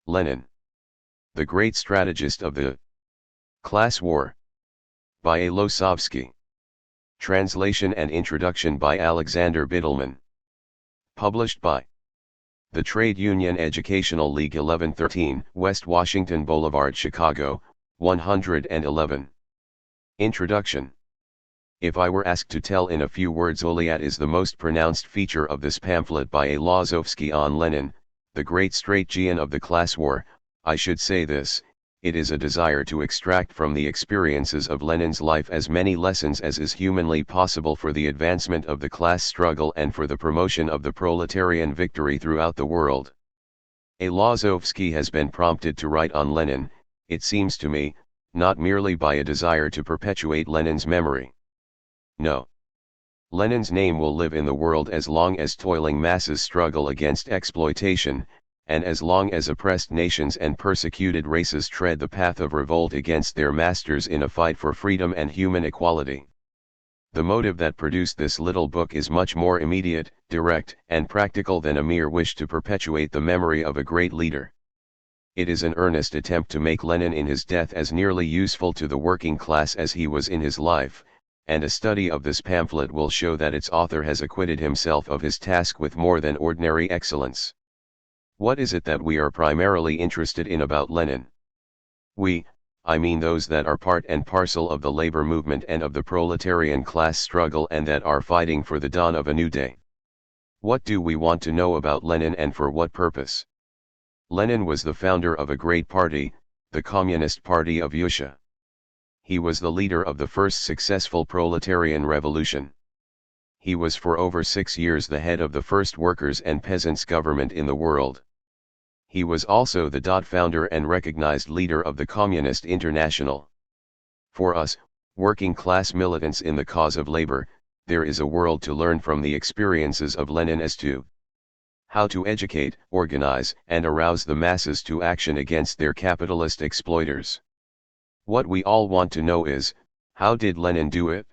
Lenin, the great strategist of the class war. By A. Losovsky. Translation and introduction by Alexander Biddleman. Published by the Trade Union Educational League, 1113 West Washington Boulevard, Chicago, 111. Introduction. If I were asked to tell in a few words what is the most pronounced feature of this pamphlet by A. Losovsky on Lenin, the great strategist of the class war, I should say this: it is a desire to extract from the experiences of Lenin's life as many lessons as is humanly possible for the advancement of the class struggle and for the promotion of the proletarian victory throughout the world. A. Losovsky has been prompted to write on Lenin, it seems to me, not merely by a desire to perpetuate Lenin's memory. No. Lenin's name will live in the world as long as toiling masses struggle against exploitation, and as long as oppressed nations and persecuted races tread the path of revolt against their masters in a fight for freedom and human equality. The motive that produced this little book is much more immediate, direct, and practical than a mere wish to perpetuate the memory of a great leader. It is an earnest attempt to make Lenin in his death as nearly useful to the working class as he was in his life, and a study of this pamphlet will show that its author has acquitted himself of his task with more than ordinary excellence. What is it that we are primarily interested in about Lenin? We, I mean those that are part and parcel of the labor movement and of the proletarian class struggle and that are fighting for the dawn of a new day. What do we want to know about Lenin and for what purpose? Lenin was the founder of a great party, the Communist Party of Russia. He was the leader of the first successful proletarian revolution. He was for over 6 years the head of the first workers' and peasants' government in the world. He was also the founder and recognized leader of the Communist International. For us, working class militants in the cause of labor, there is a world to learn from the experiences of Lenin as to how to educate, organize, and arouse the masses to action against their capitalist exploiters. What we all want to know is, how did Lenin do it?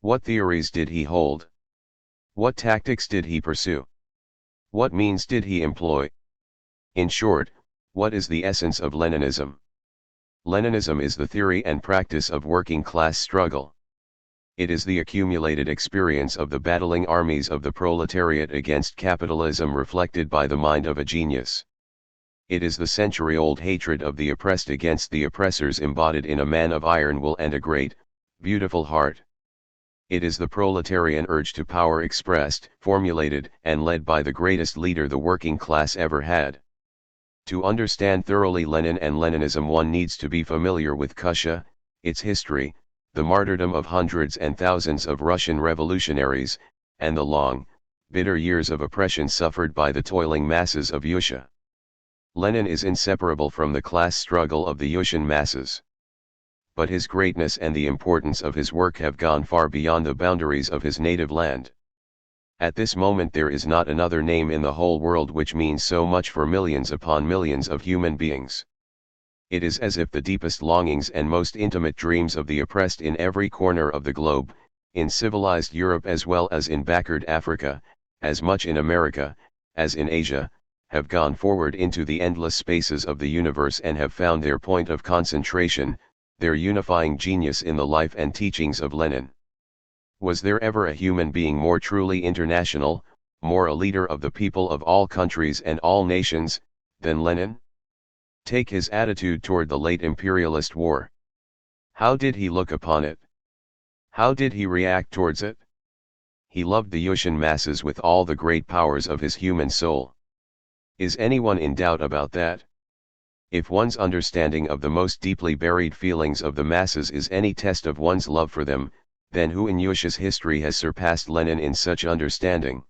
What theories did he hold? What tactics did he pursue? What means did he employ? In short, what is the essence of Leninism? Leninism is the theory and practice of working class struggle. It is the accumulated experience of the battling armies of the proletariat against capitalism reflected by the mind of a genius. It is the century-old hatred of the oppressed against the oppressors embodied in a man of iron will and a great, beautiful heart. It is the proletarian urge to power expressed, formulated, and led by the greatest leader the working class ever had. To understand thoroughly Lenin and Leninism, one needs to be familiar with Russia, its history, the martyrdom of hundreds and thousands of Russian revolutionaries, and the long, bitter years of oppression suffered by the toiling masses of Russia. Lenin is inseparable from the class struggle of the Russian masses. But his greatness and the importance of his work have gone far beyond the boundaries of his native land. At this moment there is not another name in the whole world which means so much for millions upon millions of human beings. It is as if the deepest longings and most intimate dreams of the oppressed in every corner of the globe, in civilized Europe as well as in backward Africa, as much in America, as in Asia, have gone forward into the endless spaces of the universe and have found their point of concentration, their unifying genius in the life and teachings of Lenin. Was there ever a human being more truly international, more a leader of the people of all countries and all nations, than Lenin? Take his attitude toward the late imperialist war. How did he look upon it? How did he react towards it? He loved the Russian masses with all the great powers of his human soul. Is anyone in doubt about that? If one's understanding of the most deeply buried feelings of the masses is any test of one's love for them, then who in Russia's history has surpassed Lenin in such understanding?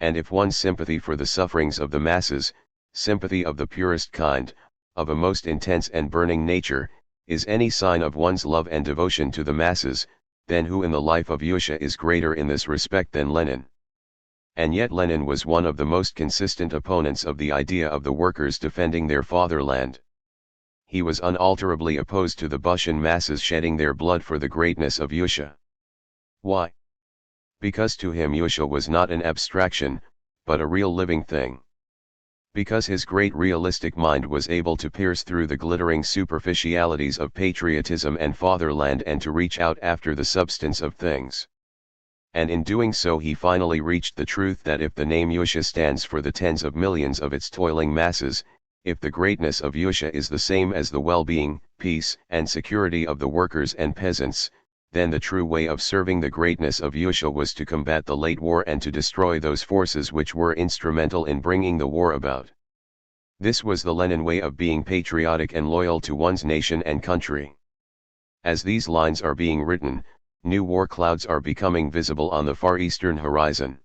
And if one's sympathy for the sufferings of the masses, sympathy of the purest kind, of a most intense and burning nature, is any sign of one's love and devotion to the masses, then who in the life of Russia is greater in this respect than Lenin? And yet Lenin was one of the most consistent opponents of the idea of the workers defending their fatherland. He was unalterably opposed to the Russian masses shedding their blood for the greatness of Russia. Why? Because to him Russia was not an abstraction, but a real living thing. Because his great realistic mind was able to pierce through the glittering superficialities of patriotism and fatherland and to reach out after the substance of things. And in doing so he finally reached the truth that if the name Yusha stands for the tens of millions of its toiling masses, if the greatness of Yusha is the same as the well-being, peace, and security of the workers and peasants, then the true way of serving the greatness of Yusha was to combat the late war and to destroy those forces which were instrumental in bringing the war about. This was the Lenin way of being patriotic and loyal to one's nation and country. As these lines are being written, new war clouds are becoming visible on the Far Eastern horizon.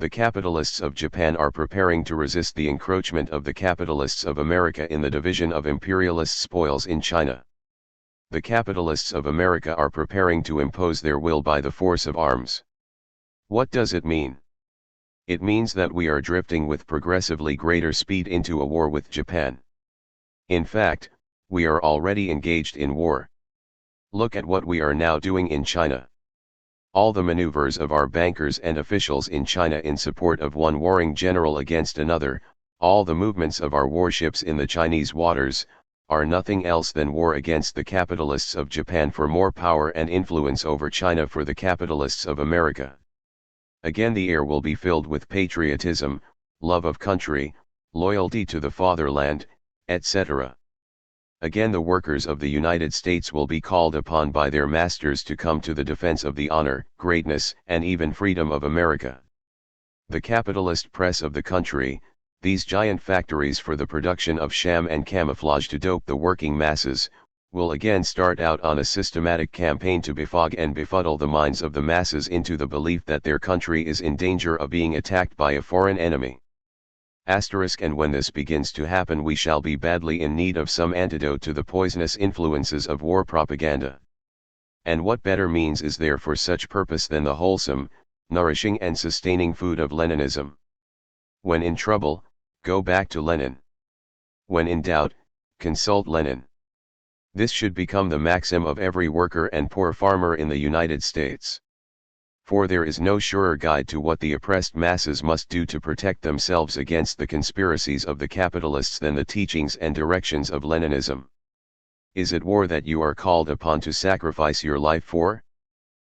The capitalists of Japan are preparing to resist the encroachment of the capitalists of America in the division of imperialist spoils in China. The capitalists of America are preparing to impose their will by the force of arms. What does it mean? It means that we are drifting with progressively greater speed into a war with Japan. In fact, we are already engaged in war. Look at what we are now doing in China. All the maneuvers of our bankers and officials in China in support of one warring general against another, all the movements of our warships in the Chinese waters, are nothing else than war against the capitalists of Japan for more power and influence over China for the capitalists of America. Again the air will be filled with patriotism, love of country, loyalty to the fatherland, etc. Again the workers of the United States will be called upon by their masters to come to the defense of the honor, greatness, and even freedom of America. The capitalist press of the country, these giant factories for the production of sham and camouflage to dope the working masses, will again start out on a systematic campaign to befog and befuddle the minds of the masses into the belief that their country is in danger of being attacked by a foreign enemy. And when this begins to happen we shall be badly in need of some antidote to the poisonous influences of war propaganda. And what better means is there for such purpose than the wholesome, nourishing and sustaining food of Leninism? When in trouble, go back to Lenin. When in doubt, consult Lenin. This should become the maxim of every worker and poor farmer in the United States. For there is no surer guide to what the oppressed masses must do to protect themselves against the conspiracies of the capitalists than the teachings and directions of Leninism. Is it war that you are called upon to sacrifice your life for?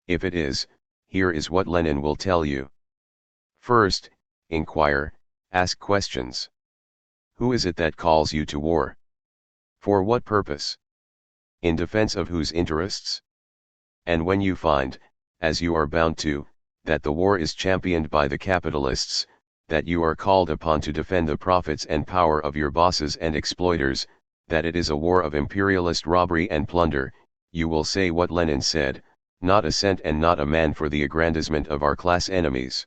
If it is, here is what Lenin will tell you. First, inquire, ask questions. Who is it that calls you to war? For what purpose? In defense of whose interests? And when you find, as you are bound to, that the war is championed by the capitalists, that you are called upon to defend the profits and power of your bosses and exploiters, that it is a war of imperialist robbery and plunder, you will say what Lenin said, not a cent and not a man for the aggrandizement of our class enemies.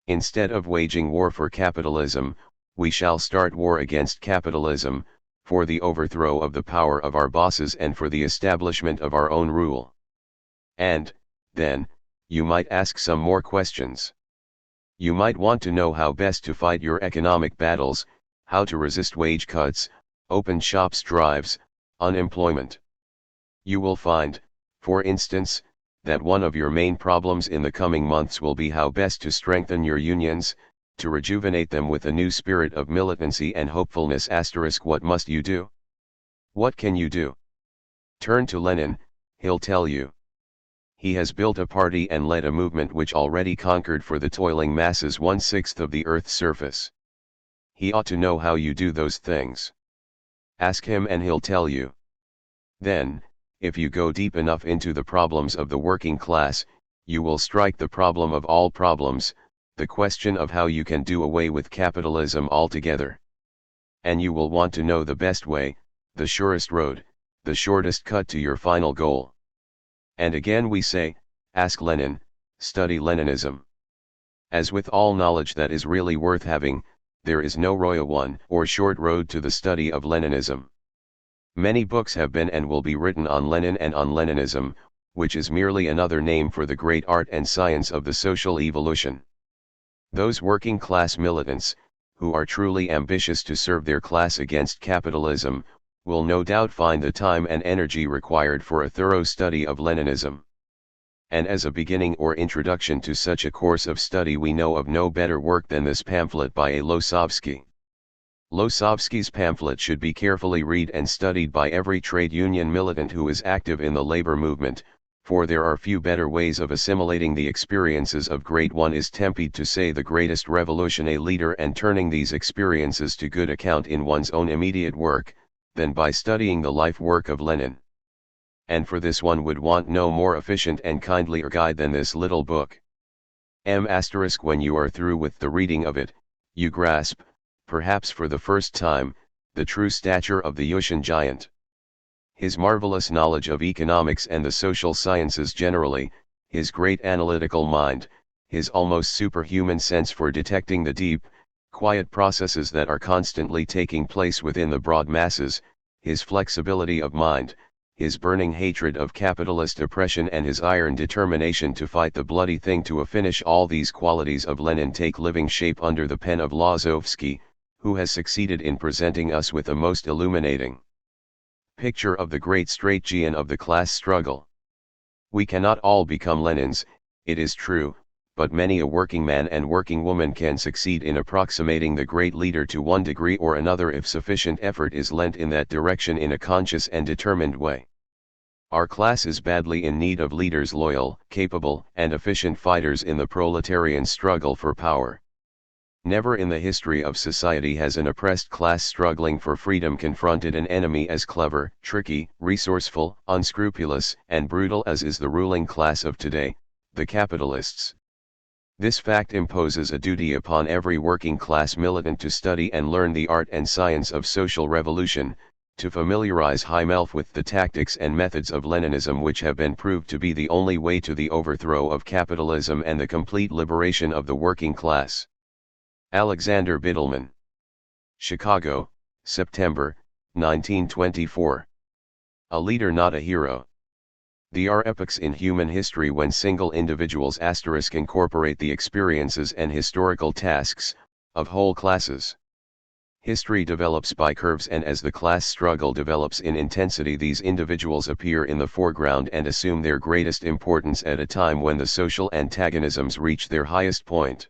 Instead of waging war for capitalism, we shall start war against capitalism, for the overthrow of the power of our bosses and for the establishment of our own rule. And, then, you might ask some more questions. You might want to know how best to fight your economic battles, how to resist wage cuts, open shop strikes, unemployment. You will find, for instance, that one of your main problems in the coming months will be how best to strengthen your unions, to rejuvenate them with a new spirit of militancy and hopefulness. What must you do? What can you do? Turn to Lenin, he'll tell you. He has built a party and led a movement which already conquered for the toiling masses 1/6 of the earth's surface. He ought to know how you do those things. Ask him and he'll tell you. Then, if you go deep enough into the problems of the working class, you will strike the problem of all problems, the question of how you can do away with capitalism altogether. And you will want to know the best way, the surest road, the shortest cut to your final goal. And again we say, ask Lenin, study Leninism. As with all knowledge that is really worth having, there is no royal one or short road to the study of Leninism. Many books have been and will be written on Lenin and on Leninism, which is merely another name for the great art and science of the social evolution. Those working class militants, who are truly ambitious to serve their class against capitalism, will no doubt find the time and energy required for a thorough study of Leninism. And as a beginning or introduction to such a course of study we know of no better work than this pamphlet by A. Losovsky. Losovsky's pamphlet should be carefully read and studied by every trade union militant who is active in the labor movement, for there are few better ways of assimilating the experiences of great one is tempted to say the greatest revolutionary leader and turning these experiences to good account in one's own immediate work, than by studying the life work of Lenin. And for this one would want no more efficient and kindlier guide than this little book. When you are through with the reading of it, you grasp, perhaps for the first time, the true stature of the Russian giant. His marvelous knowledge of economics and the social sciences generally, his great analytical mind, his almost superhuman sense for detecting the deep, quiet processes that are constantly taking place within the broad masses, his flexibility of mind, his burning hatred of capitalist oppression and his iron determination to fight the bloody thing to a finish, all these qualities of Lenin take living shape under the pen of Losovsky, who has succeeded in presenting us with a most illuminating picture of the great strategy of the class struggle. We cannot all become Lenins, it is true, but many a working man and working woman can succeed in approximating the great leader to one degree or another if sufficient effort is lent in that direction in a conscious and determined way. Our class is badly in need of leaders loyal, capable, and efficient fighters in the proletarian struggle for power. Never in the history of society has an oppressed class struggling for freedom confronted an enemy as clever, tricky, resourceful, unscrupulous, and brutal as is the ruling class of today, the capitalists. This fact imposes a duty upon every working class militant to study and learn the art and science of social revolution, to familiarize himself with the tactics and methods of Leninism which have been proved to be the only way to the overthrow of capitalism and the complete liberation of the working class. Alexander Bittelman. Chicago, September, 1924. A leader, not a hero. There are epochs in human history when single individuals incorporate the experiences and historical tasks of whole classes. History develops by curves, and as the class struggle develops in intensity, these individuals appear in the foreground and assume their greatest importance at a time when the social antagonisms reach their highest point.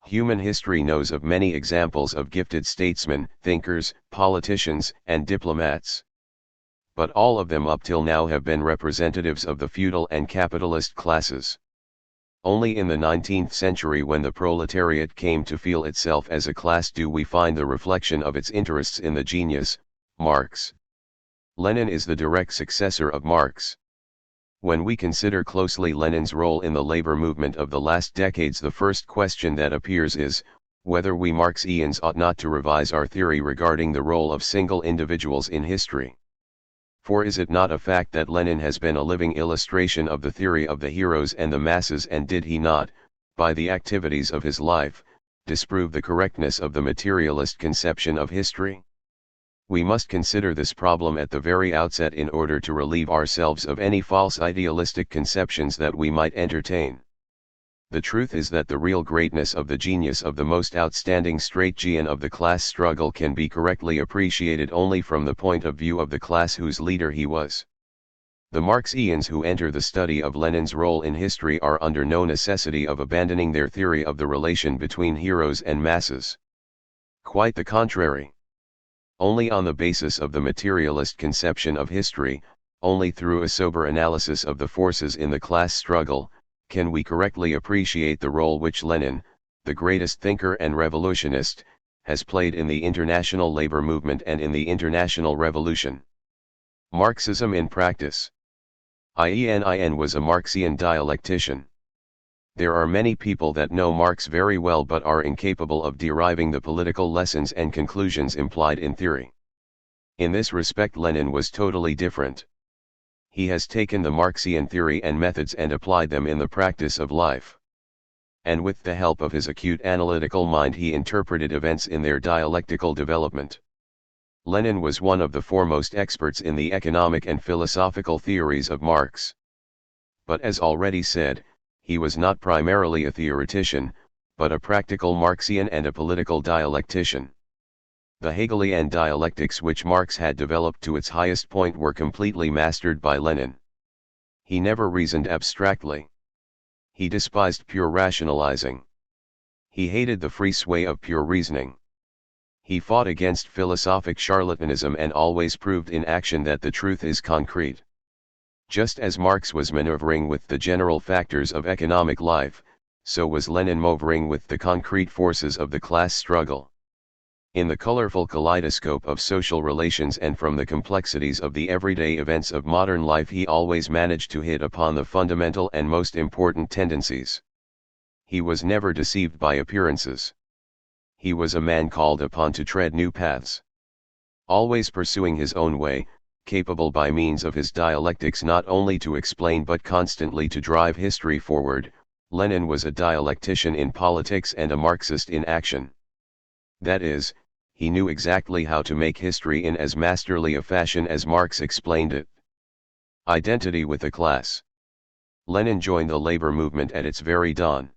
Human history knows of many examples of gifted statesmen, thinkers, politicians, and diplomats. But all of them up till now have been representatives of the feudal and capitalist classes. Only in the 19th century, when the proletariat came to feel itself as a class, do we find the reflection of its interests in the genius, Marx. Lenin is the direct successor of Marx. When we consider closely Lenin's role in the labor movement of the last decades, the first question that appears is, whether we Marxians ought not to revise our theory regarding the role of single individuals in history. For is it not a fact that Lenin has been a living illustration of the theory of the heroes and the masses, and did he not, by the activities of his life, disprove the correctness of the materialist conception of history? We must consider this problem at the very outset in order to relieve ourselves of any false idealistic conceptions that we might entertain. The truth is that the real greatness of the genius of the most outstanding strategian of the class struggle can be correctly appreciated only from the point of view of the class whose leader he was. The Marxians who enter the study of Lenin's role in history are under no necessity of abandoning their theory of the relation between heroes and masses. Quite the contrary. Only on the basis of the materialist conception of history, only through a sober analysis of the forces in the class struggle, can we correctly appreciate the role which Lenin, the greatest thinker and revolutionist, has played in the international labor movement and in the international revolution. Marxism in practice. Lenin was a Marxian dialectician. There are many people that know Marx very well but are incapable of deriving the political lessons and conclusions implied in theory. In this respect, Lenin was totally different. He has taken the Marxian theory and methods and applied them in the practice of life. And with the help of his acute analytical mind, he interpreted events in their dialectical development. Lenin was one of the foremost experts in the economic and philosophical theories of Marx. But as already said, he was not primarily a theoretician, but a practical Marxian and a political dialectician. The Hegelian dialectics which Marx had developed to its highest point were completely mastered by Lenin. He never reasoned abstractly. He despised pure rationalizing. He hated the free sway of pure reasoning. He fought against philosophic charlatanism and always proved in action that the truth is concrete. Just as Marx was maneuvering with the general factors of economic life, so was Lenin maneuvering with the concrete forces of the class struggle. In the colorful kaleidoscope of social relations and from the complexities of the everyday events of modern life, he always managed to hit upon the fundamental and most important tendencies. He was never deceived by appearances. He was a man called upon to tread new paths. Always pursuing his own way, capable by means of his dialectics not only to explain but constantly to drive history forward, Lenin was a dialectician in politics and a Marxist in action. That is, he knew exactly how to make history in as masterly a fashion as Marx explained it. Identity with a class. Lenin joined the labor movement at its very dawn.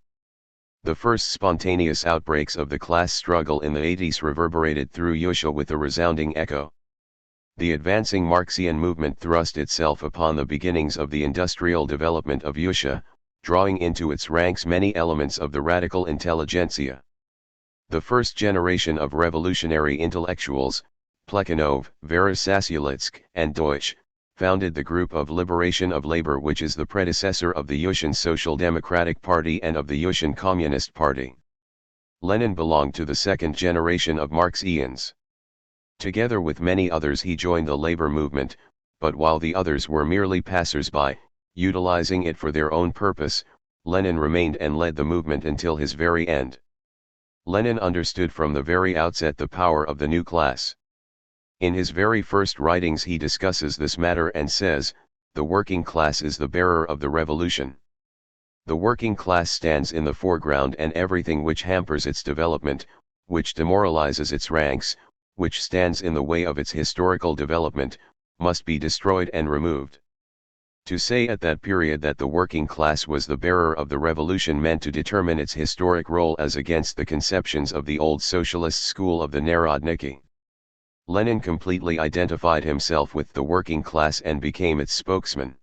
The first spontaneous outbreaks of the class struggle in the 80s reverberated through Russia with a resounding echo. The advancing Marxian movement thrust itself upon the beginnings of the industrial development of Russia, drawing into its ranks many elements of the radical intelligentsia. The first generation of revolutionary intellectuals, Plekhanov, Verosasiulitsk, and Deutsch, founded the Group of Liberation of Labor, which is the predecessor of the Russian Social Democratic Party and of the Russian Communist Party. Lenin belonged to the second generation of Marxians. Together with many others he joined the labor movement, but while the others were merely passers-by, utilizing it for their own purpose, Lenin remained and led the movement until his very end. Lenin understood from the very outset the power of the new class. In his very first writings he discusses this matter and says, "The working class is the bearer of the revolution. The working class stands in the foreground, and everything which hampers its development, which demoralizes its ranks, which stands in the way of its historical development, must be destroyed and removed." To say at that period that the working class was the bearer of the revolution meant to determine its historic role as against the conceptions of the old socialist school of the Narodniki. Lenin completely identified himself with the working class and became its spokesman.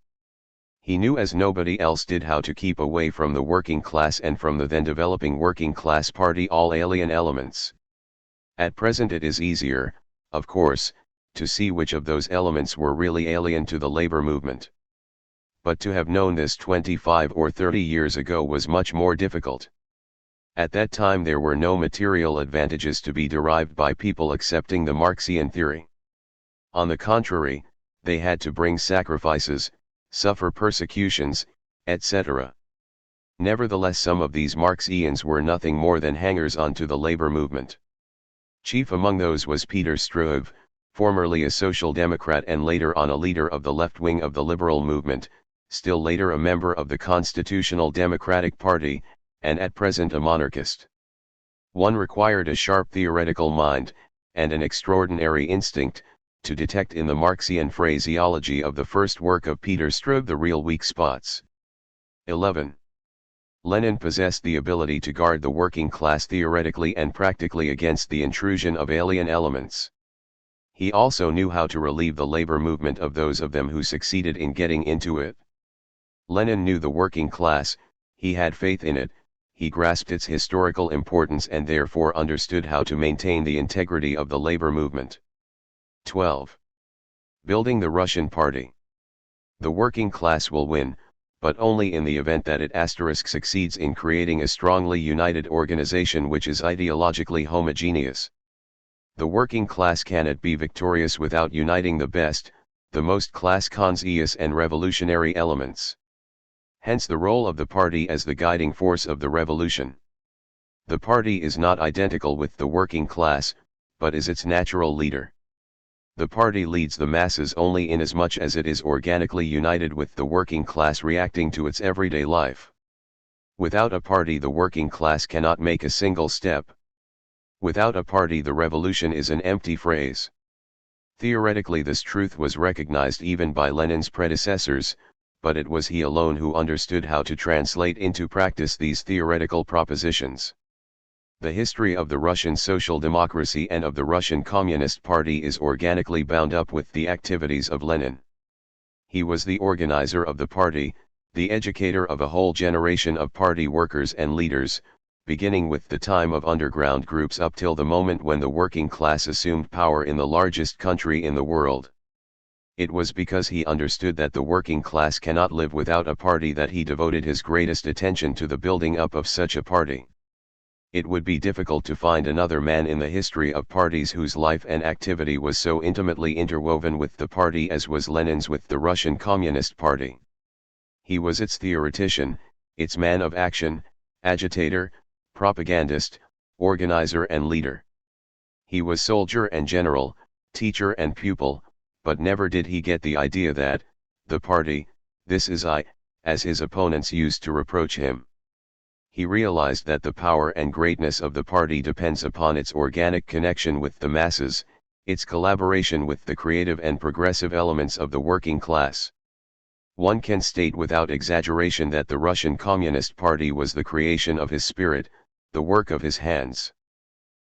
He knew as nobody else did how to keep away from the working class and from the then developing working class party all alien elements. At present it is easier, of course, to see which of those elements were really alien to the labor movement. But to have known this 25 or 30 years ago was much more difficult. At that time there were no material advantages to be derived by people accepting the Marxian theory. On the contrary, they had to bring sacrifices, suffer persecutions, etc. Nevertheless, some of these Marxians were nothing more than hangers-on to the labor movement. Chief among those was Peter Struve, formerly a social democrat and later on a leader of the left wing of the liberal movement, still later a member of the Constitutional Democratic Party, and at present a monarchist. One required a sharp theoretical mind, and an extraordinary instinct, to detect in the Marxian phraseology of the first work of Peter Struve the real weak spots. 11. Lenin possessed the ability to guard the working class theoretically and practically against the intrusion of alien elements. He also knew how to relieve the labor movement of those of them who succeeded in getting into it. Lenin knew the working class, he had faith in it, he grasped its historical importance and therefore understood how to maintain the integrity of the labor movement. 12. Building the Russian Party. The working class will win, but only in the event that it succeeds in creating a strongly united organization which is ideologically homogeneous. The working class cannot be victorious without uniting the best, the most class-conscious and revolutionary elements. Hence the role of the party as the guiding force of the revolution. The party is not identical with the working class, but is its natural leader. The party leads the masses only inasmuch as it is organically united with the working class reacting to its everyday life. Without a party the working class cannot make a single step. Without a party the revolution is an empty phrase. Theoretically this truth was recognized even by Lenin's predecessors, but it was he alone who understood how to translate into practice these theoretical propositions. The history of the Russian social democracy and of the Russian Communist Party is organically bound up with the activities of Lenin. He was the organizer of the party, the educator of a whole generation of party workers and leaders, beginning with the time of underground groups up till the moment when the working class assumed power in the largest country in the world. It was because he understood that the working class cannot live without a party that he devoted his greatest attention to the building up of such a party. It would be difficult to find another man in the history of parties whose life and activity was so intimately interwoven with the party as was Lenin's with the Russian Communist Party. He was its theoretician, its man of action, agitator, propagandist, organizer and leader. He was soldier and general, teacher and pupil, but never did he get the idea that, the party, this is I, as his opponents used to reproach him. He realized that the power and greatness of the party depends upon its organic connection with the masses, its collaboration with the creative and progressive elements of the working class. One can state without exaggeration that the Russian Communist Party was the creation of his spirit, the work of his hands.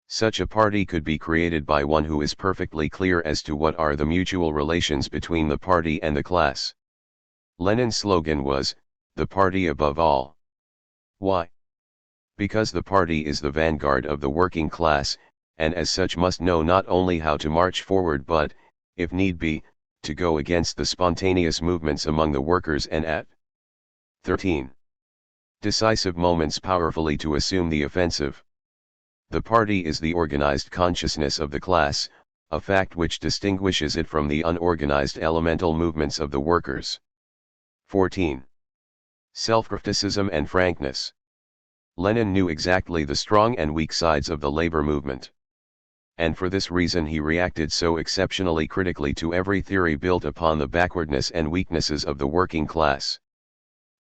Such a party could be created by one who is perfectly clear as to what are the mutual relations between the party and the class. Lenin's slogan was, "The party above all." Why? Because the party is the vanguard of the working class, and as such must know not only how to march forward but, if need be, to go against the spontaneous movements among the workers and at 13. Decisive moments powerfully to assume the offensive. The party is the organized consciousness of the class, a fact which distinguishes it from the unorganized elemental movements of the workers. 14. Self-criticism and frankness. Lenin knew exactly the strong and weak sides of the labor movement. And for this reason he reacted so exceptionally critically to every theory built upon the backwardness and weaknesses of the working class.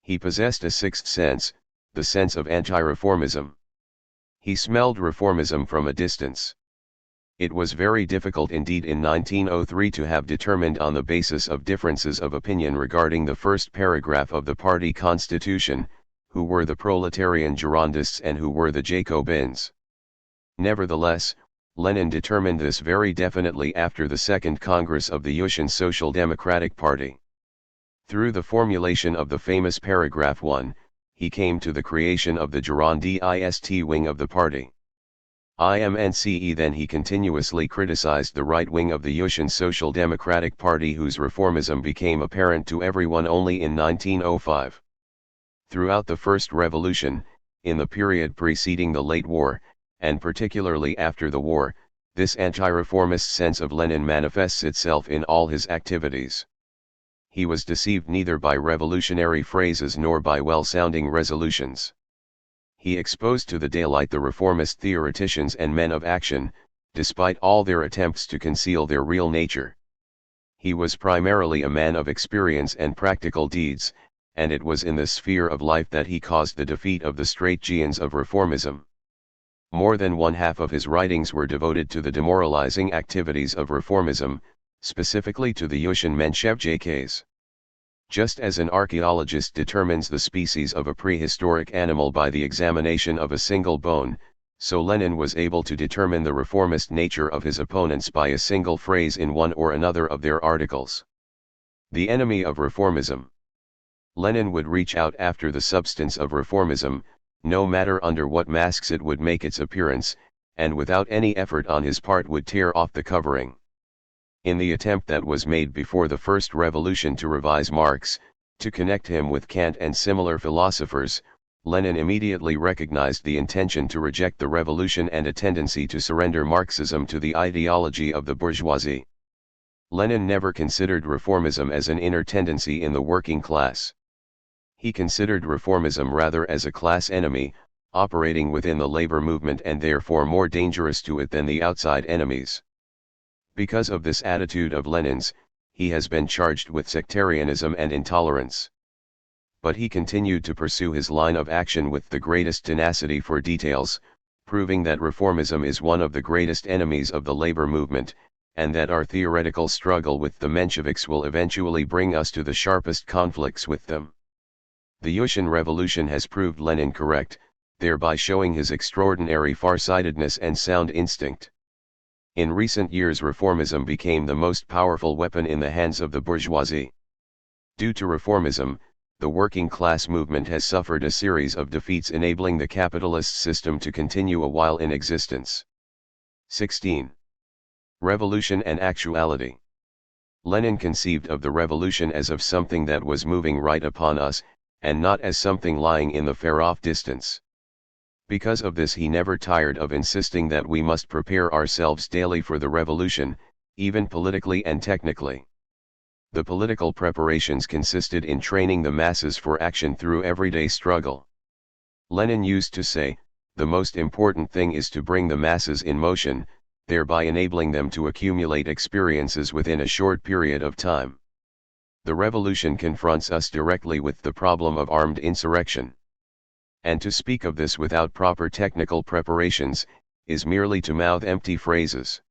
He possessed a sixth sense, the sense of anti-reformism. He smelled reformism from a distance. It was very difficult indeed in 1903 to have determined on the basis of differences of opinion regarding the first paragraph of the party constitution, who were the proletarian Girondists and who were the Jacobins. Nevertheless, Lenin determined this very definitely after the Second Congress of the Russian Social Democratic Party. Through the formulation of the famous paragraph 1, he came to the creation of the Girondist wing of the party. IMNCE then he continuously criticized the right wing of the Russian Social Democratic Party whose reformism became apparent to everyone only in 1905. Throughout the First Revolution, in the period preceding the late war, and particularly after the war, this anti-reformist sense of Lenin manifests itself in all his activities. He was deceived neither by revolutionary phrases nor by well-sounding resolutions. He exposed to the daylight the reformist theoreticians and men of action, despite all their attempts to conceal their real nature. He was primarily a man of experience and practical deeds, and it was in this sphere of life that he caused the defeat of the strategists of reformism. More than one half of his writings were devoted to the demoralizing activities of reformism, specifically to the Russian Menshevniks. Just as an archaeologist determines the species of a prehistoric animal by the examination of a single bone, so Lenin was able to determine the reformist nature of his opponents by a single phrase in one or another of their articles. The enemy of reformism. Lenin would reach out after the substance of reformism, no matter under what masks it would make its appearance, and without any effort on his part would tear off the covering. In the attempt that was made before the First Revolution to revise Marx, to connect him with Kant and similar philosophers, Lenin immediately recognized the intention to reject the revolution and a tendency to surrender Marxism to the ideology of the bourgeoisie. Lenin never considered reformism as an inner tendency in the working class. He considered reformism rather as a class enemy, operating within the labor movement and therefore more dangerous to it than the outside enemies. Because of this attitude of Lenin's, he has been charged with sectarianism and intolerance. But he continued to pursue his line of action with the greatest tenacity for details, proving that reformism is one of the greatest enemies of the labor movement, and that our theoretical struggle with the Mensheviks will eventually bring us to the sharpest conflicts with them. The Russian Revolution has proved Lenin correct, thereby showing his extraordinary farsightedness and sound instinct. In recent years reformism became the most powerful weapon in the hands of the bourgeoisie. Due to reformism, the working class movement has suffered a series of defeats enabling the capitalist system to continue a while in existence. 16. Revolution and actuality. Lenin conceived of the revolution as of something that was moving right upon us, and not as something lying in the far-off distance. Because of this he never tired of insisting that we must prepare ourselves daily for the revolution, even politically and technically. The political preparations consisted in training the masses for action through everyday struggle. Lenin used to say, the most important thing is to bring the masses in motion, thereby enabling them to accumulate experiences within a short period of time. The revolution confronts us directly with the problem of armed insurrection. And to speak of this without proper technical preparations, is merely to mouth empty phrases.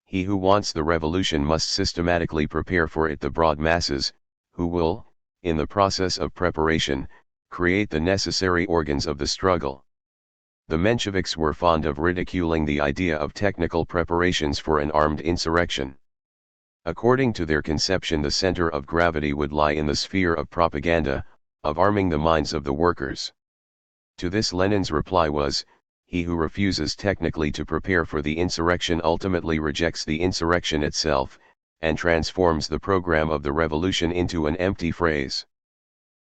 He who wants the revolution must systematically prepare for it the broad masses, who will, in the process of preparation, create the necessary organs of the struggle. The Mensheviks were fond of ridiculing the idea of technical preparations for an armed insurrection. According to their conception, the center of gravity would lie in the sphere of propaganda, of arming the minds of the workers. To this Lenin's reply was, he who refuses technically to prepare for the insurrection ultimately rejects the insurrection itself, and transforms the program of the revolution into an empty phrase.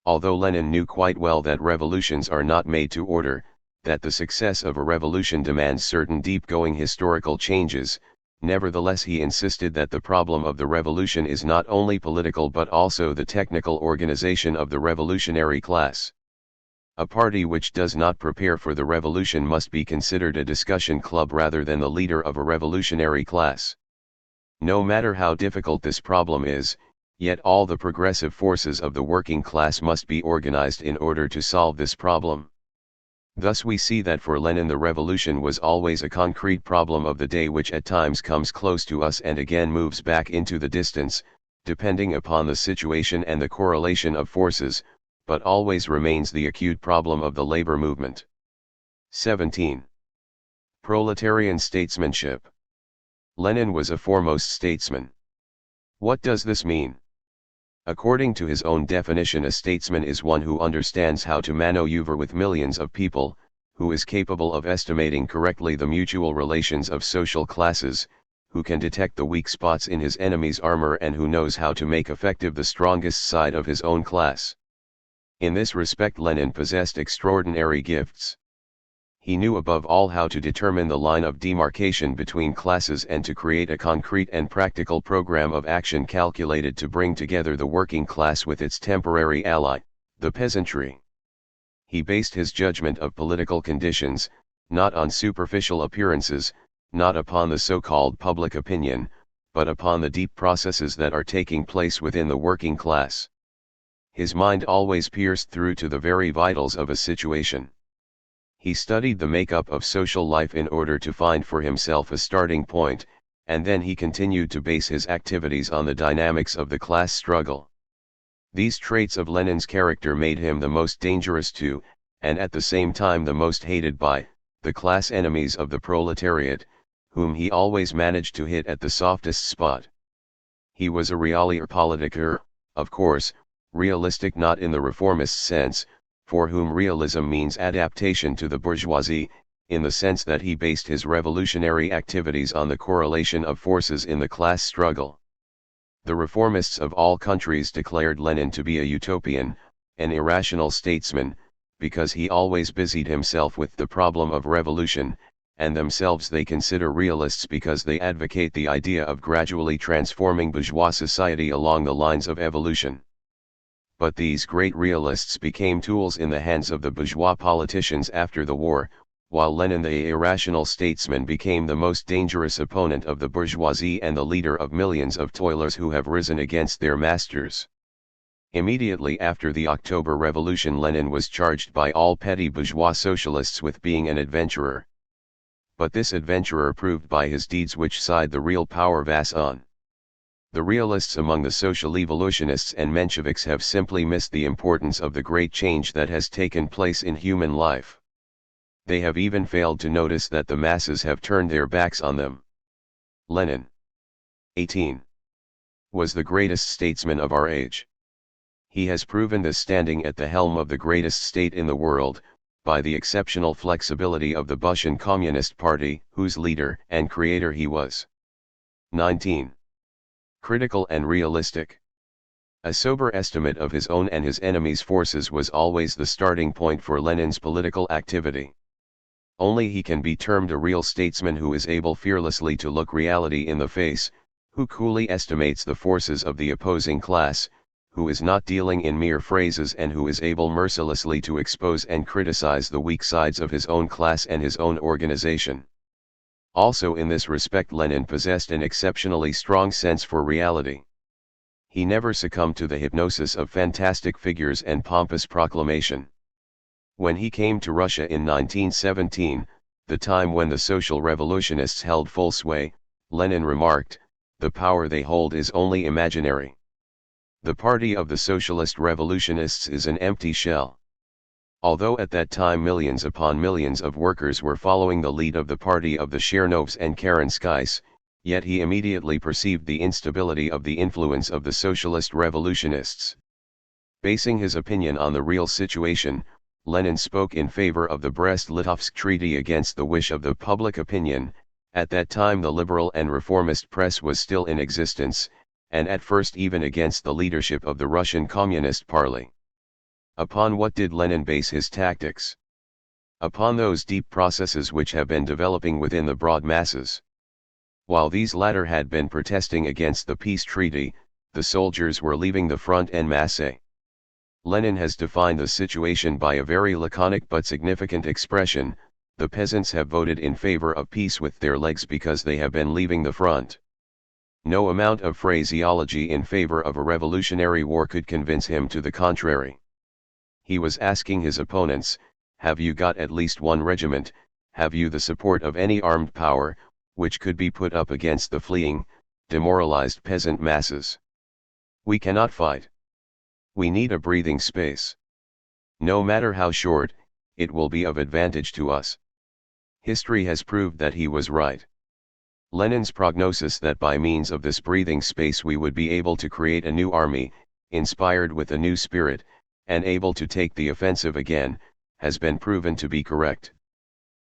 Although Lenin knew quite well that revolutions are not made to order, that the success of a revolution demands certain deep-going historical changes, nevertheless he insisted that the problem of the revolution is not only political but also the technical organization of the revolutionary class. A party which does not prepare for the revolution must be considered a discussion club rather than the leader of a revolutionary class. No matter how difficult this problem is, yet all the progressive forces of the working class must be organized in order to solve this problem. Thus we see that for Lenin the revolution was always a concrete problem of the day which at times comes close to us and again moves back into the distance, depending upon the situation and the correlation of forces, but always remains the acute problem of the labor movement. 17. Proletarian statesmanship. Lenin was a foremost statesman. What does this mean? According to his own definition, a statesman is one who understands how to maneuver with millions of people, who is capable of estimating correctly the mutual relations of social classes, who can detect the weak spots in his enemy's armor and who knows how to make effective the strongest side of his own class. In this respect Lenin possessed extraordinary gifts. He knew above all how to determine the line of demarcation between classes and to create a concrete and practical program of action calculated to bring together the working class with its temporary ally, the peasantry. He based his judgment of political conditions, not on superficial appearances, not upon the so-called public opinion, but upon the deep processes that are taking place within the working class. His mind always pierced through to the very vitals of a situation. He studied the makeup of social life in order to find for himself a starting point, and then he continued to base his activities on the dynamics of the class struggle. These traits of Lenin's character made him the most dangerous to, and at the same time the most hated by, the class enemies of the proletariat, whom he always managed to hit at the softest spot. He was a realpolitiker, of course, realistic not in the reformist sense, for whom realism means adaptation to the bourgeoisie, in the sense that he based his revolutionary activities on the correlation of forces in the class struggle. The reformists of all countries declared Lenin to be a utopian, an irrational statesman, because he always busied himself with the problem of revolution, and themselves they consider realists because they advocate the idea of gradually transforming bourgeois society along the lines of evolution. But these great realists became tools in the hands of the bourgeois politicians after the war, while Lenin the irrational statesman became the most dangerous opponent of the bourgeoisie and the leader of millions of toilers who have risen against their masters. Immediately after the October Revolution, Lenin was charged by all petty bourgeois socialists with being an adventurer. But this adventurer proved by his deeds which side the real power was on. The realists among the social evolutionists and Mensheviks have simply missed the importance of the great change that has taken place in human life. They have even failed to notice that the masses have turned their backs on them. Lenin, 18, was the greatest statesman of our age. He has proven this standing at the helm of the greatest state in the world, by the exceptional flexibility of the Russian Communist Party, whose leader and creator he was. 19. Critical and realistic. A sober estimate of his own and his enemy's forces was always the starting point for Lenin's political activity. Only he can be termed a real statesman who is able fearlessly to look reality in the face, who coolly estimates the forces of the opposing class, who is not dealing in mere phrases and who is able mercilessly to expose and criticize the weak sides of his own class and his own organization. Also in this respect Lenin possessed an exceptionally strong sense for reality. He never succumbed to the hypnosis of fantastic figures and pompous proclamation. When he came to Russia in 1917, the time when the social revolutionists held full sway, Lenin remarked, "The power they hold is only imaginary. The party of the socialist revolutionists is an empty shell." Although at that time millions upon millions of workers were following the lead of the party of the Chernovs and Kerenskys, yet he immediately perceived the instability of the influence of the socialist revolutionists. Basing his opinion on the real situation, Lenin spoke in favor of the Brest-Litovsk Treaty against the wish of the public opinion. At that time the liberal and reformist press was still in existence, and at first even against the leadership of the Russian Communist Party. Upon what did Lenin base his tactics? Upon those deep processes which have been developing within the broad masses. While these latter had been protesting against the peace treaty, the soldiers were leaving the front en masse. Lenin has defined the situation by a very laconic but significant expression: the peasants have voted in favor of peace with their legs because they have been leaving the front. No amount of phraseology in favor of a revolutionary war could convince him to the contrary. He was asking his opponents, have you got at least one regiment, have you the support of any armed power, which could be put up against the fleeing, demoralized peasant masses? We cannot fight. We need a breathing space. No matter how short, it will be of advantage to us. History has proved that he was right. Lenin's prognosis that by means of this breathing space we would be able to create a new army, inspired with a new spirit, and able to take the offensive again, has been proven to be correct.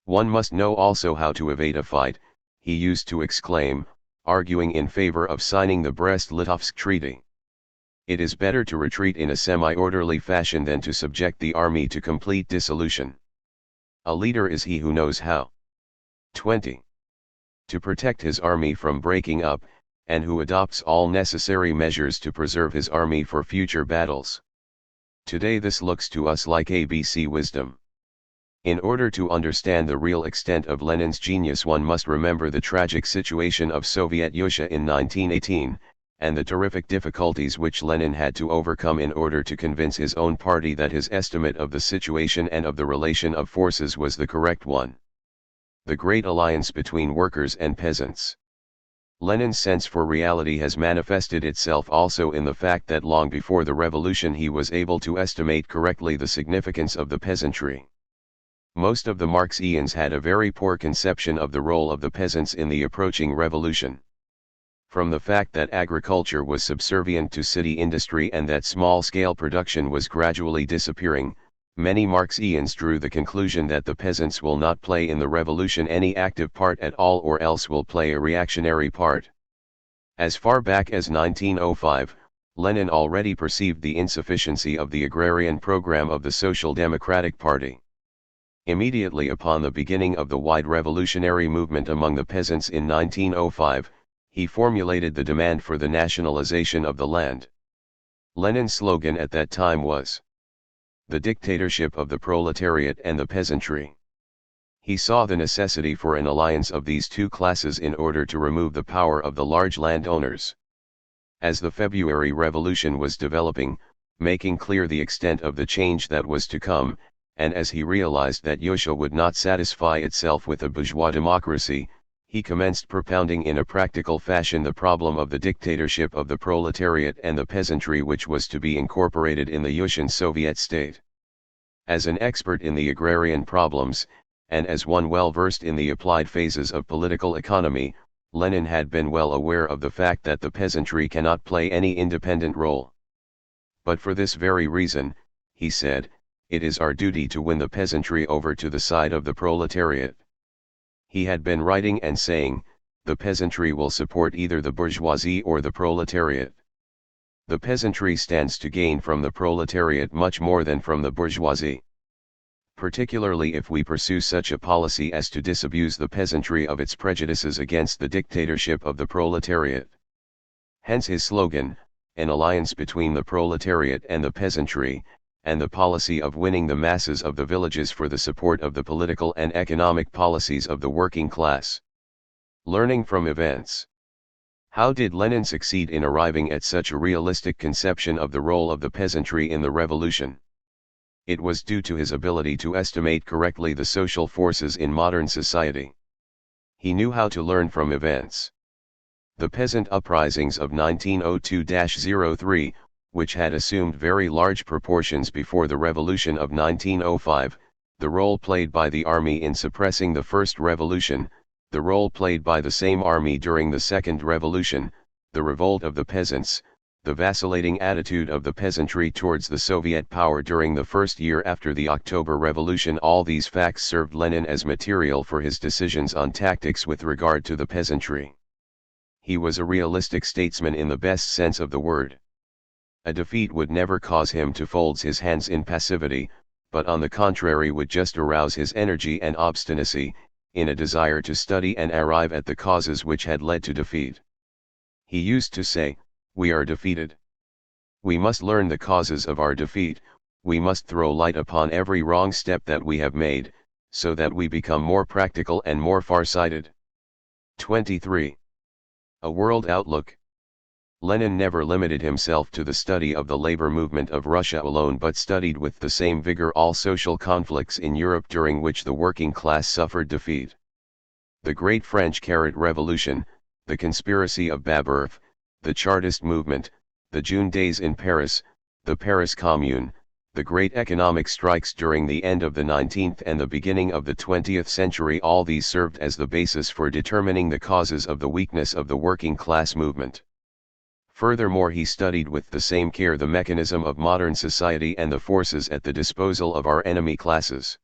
One must know also how to evade a fight, he used to exclaim, arguing in favor of signing the Brest-Litovsk Treaty. It is better to retreat in a semi-orderly fashion than to subject the army to complete dissolution. A leader is he who knows how 20. To protect his army from breaking up, and who adopts all necessary measures to preserve his army for future battles. Today this looks to us like ABC wisdom. In order to understand the real extent of Lenin's genius one must remember the tragic situation of Soviet Russia in 1918, and the terrific difficulties which Lenin had to overcome in order to convince his own party that his estimate of the situation and of the relation of forces was the correct one. The great alliance between workers and peasants. Lenin's sense for reality has manifested itself also in the fact that long before the revolution he was able to estimate correctly the significance of the peasantry. Most of the Marxians had a very poor conception of the role of the peasants in the approaching revolution. From the fact that agriculture was subservient to city industry and that small-scale production was gradually disappearing, many Marxians drew the conclusion that the peasants will not play in the revolution any active part at all or else will play a reactionary part. As far back as 1905, Lenin already perceived the insufficiency of the agrarian program of the Social Democratic Party. Immediately upon the beginning of the wide revolutionary movement among the peasants in 1905, he formulated the demand for the nationalization of the land. Lenin's slogan at that time was, "The dictatorship of the proletariat and the peasantry." He saw the necessity for an alliance of these two classes in order to remove the power of the large landowners. As the February Revolution was developing, making clear the extent of the change that was to come, and as he realized that Russia would not satisfy itself with a bourgeois democracy, he commenced propounding in a practical fashion the problem of the dictatorship of the proletariat and the peasantry which was to be incorporated in the Russian Soviet state. As an expert in the agrarian problems, and as one well versed in the applied phases of political economy, Lenin had been well aware of the fact that the peasantry cannot play any independent role. But for this very reason, he said, it is our duty to win the peasantry over to the side of the proletariat. He had been writing and saying, the peasantry will support either the bourgeoisie or the proletariat. The peasantry stands to gain from the proletariat much more than from the bourgeoisie. Particularly if we pursue such a policy as to disabuse the peasantry of its prejudices against the dictatorship of the proletariat. Hence his slogan, an alliance between the proletariat and the peasantry, and the policy of winning the masses of the villages for the support of the political and economic policies of the working class. Learning from events. How did Lenin succeed in arriving at such a realistic conception of the role of the peasantry in the revolution? It was due to his ability to estimate correctly the social forces in modern society. He knew how to learn from events. The peasant uprisings of 1902-03, which had assumed very large proportions before the revolution of 1905, the role played by the army in suppressing the first revolution, the role played by the same army during the second revolution, the revolt of the peasants, the vacillating attitude of the peasantry towards the Soviet power during the first year after the October Revolution, all these facts served Lenin as material for his decisions on tactics with regard to the peasantry. He was a realistic statesman in the best sense of the word. A defeat would never cause him to fold his hands in passivity, but on the contrary would just arouse his energy and obstinacy, in a desire to study and arrive at the causes which had led to defeat. He used to say, "We are defeated. We must learn the causes of our defeat, we must throw light upon every wrong step that we have made, so that we become more practical and more far-sighted." 23. A world outlook. Lenin never limited himself to the study of the labor movement of Russia alone, but studied with the same vigor all social conflicts in Europe during which the working class suffered defeat. The Great French Revolution, the conspiracy of Babeuf, the Chartist movement, the June Days in Paris, the Paris Commune, the great economic strikes during the end of the 19th and the beginning of the 20th century, all these served as the basis for determining the causes of the weakness of the working class movement. Furthermore, he studied with the same care the mechanism of modern society and the forces at the disposal of our enemy classes.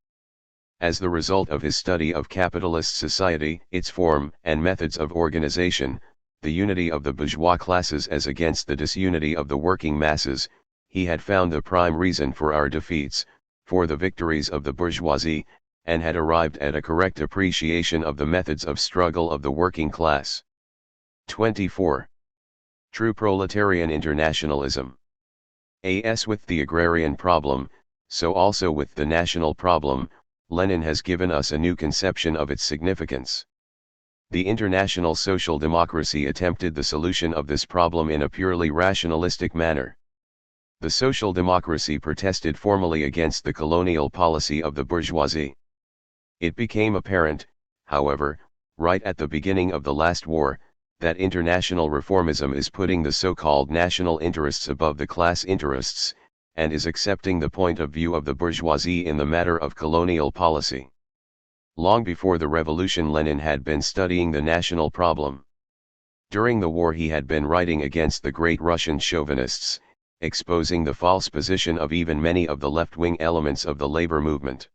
As the result of his study of capitalist society, its form and methods of organization, the unity of the bourgeois classes as against the disunity of the working masses, he had found the prime reason for our defeats, for the victories of the bourgeoisie, and had arrived at a correct appreciation of the methods of struggle of the working class. 24. True proletarian internationalism. As with the agrarian problem, so also with the national problem, Lenin has given us a new conception of its significance. The international social democracy attempted the solution of this problem in a purely rationalistic manner. The social democracy protested formally against the colonial policy of the bourgeoisie. It became apparent, however, right at the beginning of the last war, that international reformism is putting the so-called national interests above the class interests, and is accepting the point of view of the bourgeoisie in the matter of colonial policy. Long before the revolution, Lenin had been studying the national problem. During the war he had been writing against the great Russian chauvinists, exposing the false position of even many of the left-wing elements of the labor movement.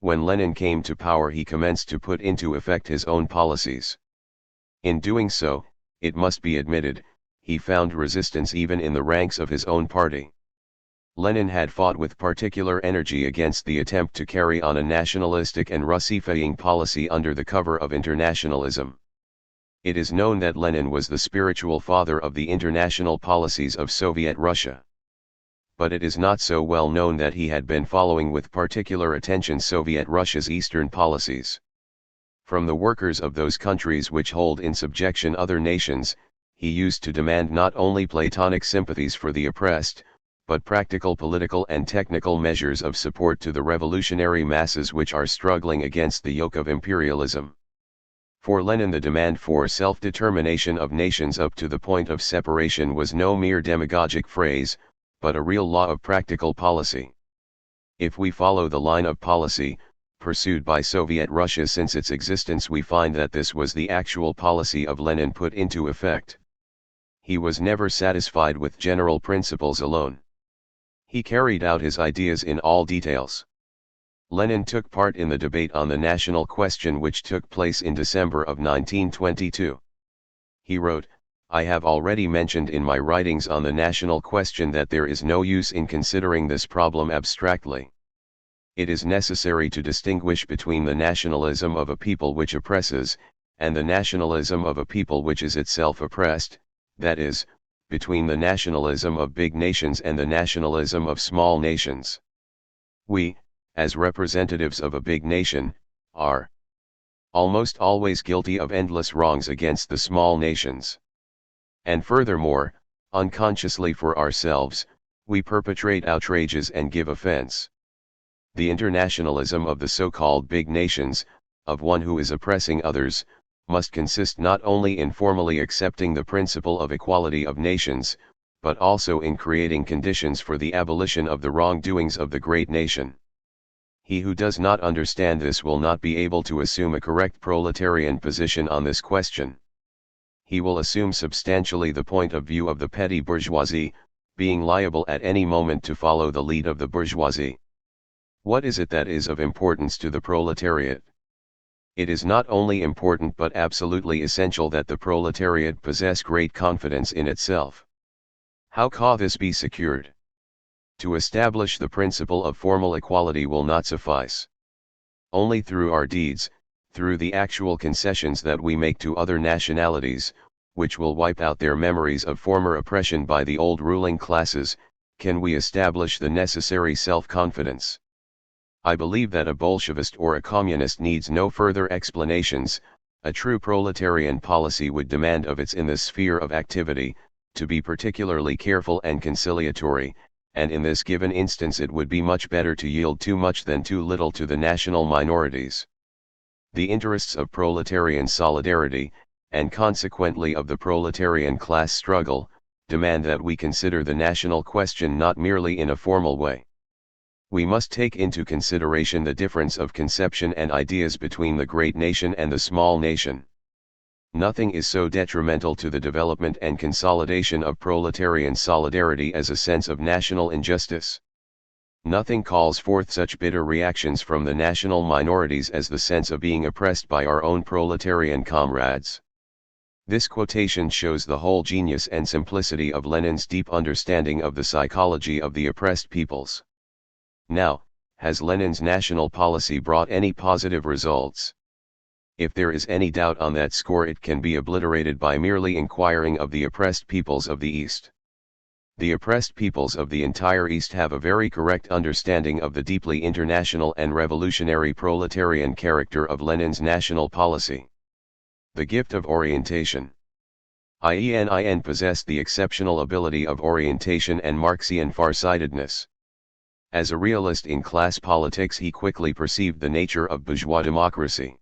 When Lenin came to power, he commenced to put into effect his own policies. In doing so, it must be admitted, he found resistance even in the ranks of his own party. Lenin had fought with particular energy against the attempt to carry on a nationalistic and Russifying policy under the cover of internationalism. It is known that Lenin was the spiritual father of the international policies of Soviet Russia. But it is not so well known that he had been following with particular attention Soviet Russia's eastern policies. From the workers of those countries which hold in subjection other nations, he used to demand not only Platonic sympathies for the oppressed, but practical political and technical measures of support to the revolutionary masses which are struggling against the yoke of imperialism. For Lenin, the demand for self-determination of nations up to the point of separation was no mere demagogic phrase, but a real law of practical policy. If we follow the line of policy pursued by Soviet Russia since its existence, we find that this was the actual policy of Lenin put into effect. He was never satisfied with general principles alone. He carried out his ideas in all details. Lenin took part in the debate on the national question which took place in December of 1922. He wrote, "I have already mentioned in my writings on the national question that there is no use in considering this problem abstractly. It is necessary to distinguish between the nationalism of a people which oppresses, and the nationalism of a people which is itself oppressed, that is, between the nationalism of big nations and the nationalism of small nations. We, as representatives of a big nation, are almost always guilty of endless wrongs against the small nations. And furthermore, unconsciously for ourselves, we perpetrate outrages and give offense. The internationalism of the so-called big nations, of one who is oppressing others, must consist not only in formally accepting the principle of equality of nations, but also in creating conditions for the abolition of the wrongdoings of the great nation. He who does not understand this will not be able to assume a correct proletarian position on this question. He will assume substantially the point of view of the petty bourgeoisie, being liable at any moment to follow the lead of the bourgeoisie. What is it that is of importance to the proletariat? It is not only important but absolutely essential that the proletariat possess great confidence in itself. How can this be secured? To establish the principle of formal equality will not suffice. Only through our deeds, through the actual concessions that we make to other nationalities, which will wipe out their memories of former oppression by the old ruling classes, can we establish the necessary self-confidence. I believe that a Bolshevist or a communist needs no further explanations. A true proletarian policy would demand of its in this sphere of activity, to be particularly careful and conciliatory, and in this given instance it would be much better to yield too much than too little to the national minorities. The interests of proletarian solidarity, and consequently of the proletarian class struggle, demand that we consider the national question not merely in a formal way. We must take into consideration the difference of conception and ideas between the great nation and the small nation. Nothing is so detrimental to the development and consolidation of proletarian solidarity as a sense of national injustice. Nothing calls forth such bitter reactions from the national minorities as the sense of being oppressed by our own proletarian comrades. This quotation shows the whole genius and simplicity of Lenin's deep understanding of the psychology of the oppressed peoples. Now, has Lenin's national policy brought any positive results? If there is any doubt on that score, it can be obliterated by merely inquiring of the oppressed peoples of the East. The oppressed peoples of the entire East have a very correct understanding of the deeply international and revolutionary proletarian character of Lenin's national policy. The gift of orientation. Lenin possessed the exceptional ability of orientation and Marxian farsightedness. As a realist in class politics, he quickly perceived the nature of bourgeois democracy.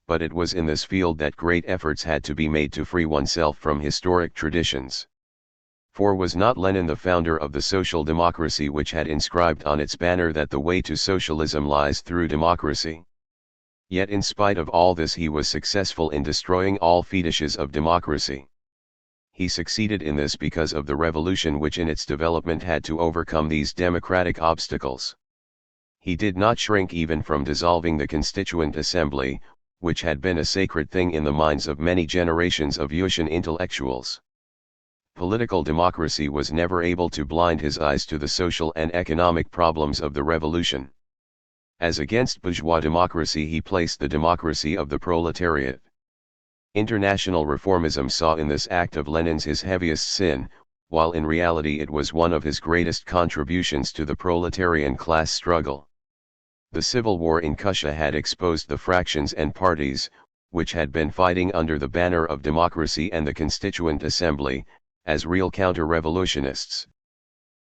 But it was in this field that great efforts had to be made to free oneself from historic traditions. For was not Lenin the founder of the social democracy which had inscribed on its banner that the way to socialism lies through democracy? Yet in spite of all this he was successful in destroying all fetishes of democracy. He succeeded in this because of the revolution which in its development had to overcome these democratic obstacles. He did not shrink even from dissolving the Constituent Assembly, which had been a sacred thing in the minds of many generations of Russian intellectuals. Political democracy was never able to blind his eyes to the social and economic problems of the revolution. As against bourgeois democracy, he placed the democracy of the proletariat. International reformism saw in this act of Lenin's his heaviest sin, while in reality it was one of his greatest contributions to the proletarian class struggle. The civil war in Russia had exposed the fractions and parties, which had been fighting under the banner of democracy and the Constituent Assembly, as real counter-revolutionists.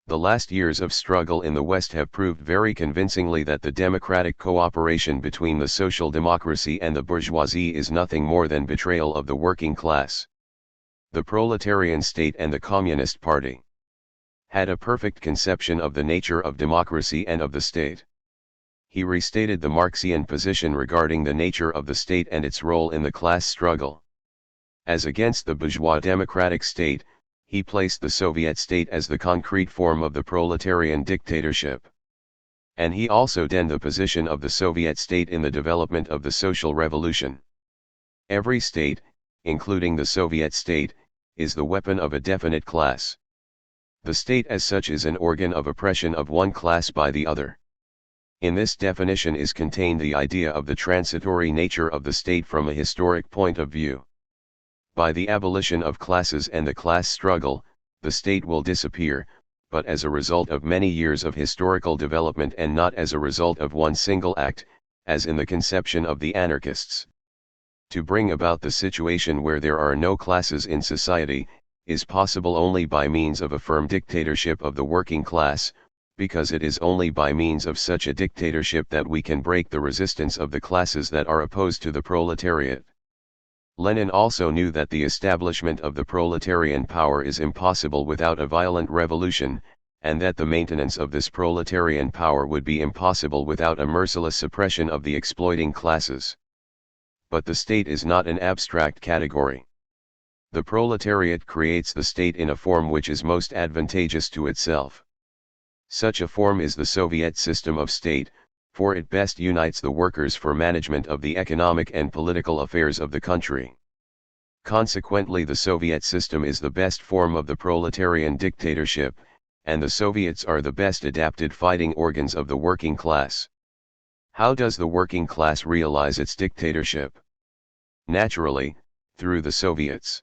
The last years of struggle in the West have proved very convincingly that the democratic cooperation between the social democracy and the bourgeoisie is nothing more than betrayal of the working class. The proletarian state and the Communist Party had a perfect conception of the nature of democracy and of the state. He restated the Marxian position regarding the nature of the state and its role in the class struggle. As against the bourgeois democratic state, He placed the Soviet state as the concrete form of the proletarian dictatorship. And he also denied the position of the Soviet state in the development of the social revolution. Every state, including the Soviet state, is the weapon of a definite class. The state as such is an organ of oppression of one class by the other. In this definition is contained the idea of the transitory nature of the state from a historic point of view. By the abolition of classes and the class struggle, the state will disappear, but as a result of many years of historical development and not as a result of one single act, as in the conception of the anarchists. To bring about the situation where there are no classes in society, is possible only by means of a firm dictatorship of the working class, because it is only by means of such a dictatorship that we can break the resistance of the classes that are opposed to the proletariat. Lenin also knew that the establishment of the proletarian power is impossible without a violent revolution, and that the maintenance of this proletarian power would be impossible without a merciless suppression of the exploiting classes. But the state is not an abstract category. The proletariat creates the state in a form which is most advantageous to itself. Such a form is the Soviet system of state, for it best unites the workers for management of the economic and political affairs of the country. Consequently, the Soviet system is the best form of the proletarian dictatorship, and the Soviets are the best adapted fighting organs of the working class. How does the working class realize its dictatorship? Naturally, through the Soviets.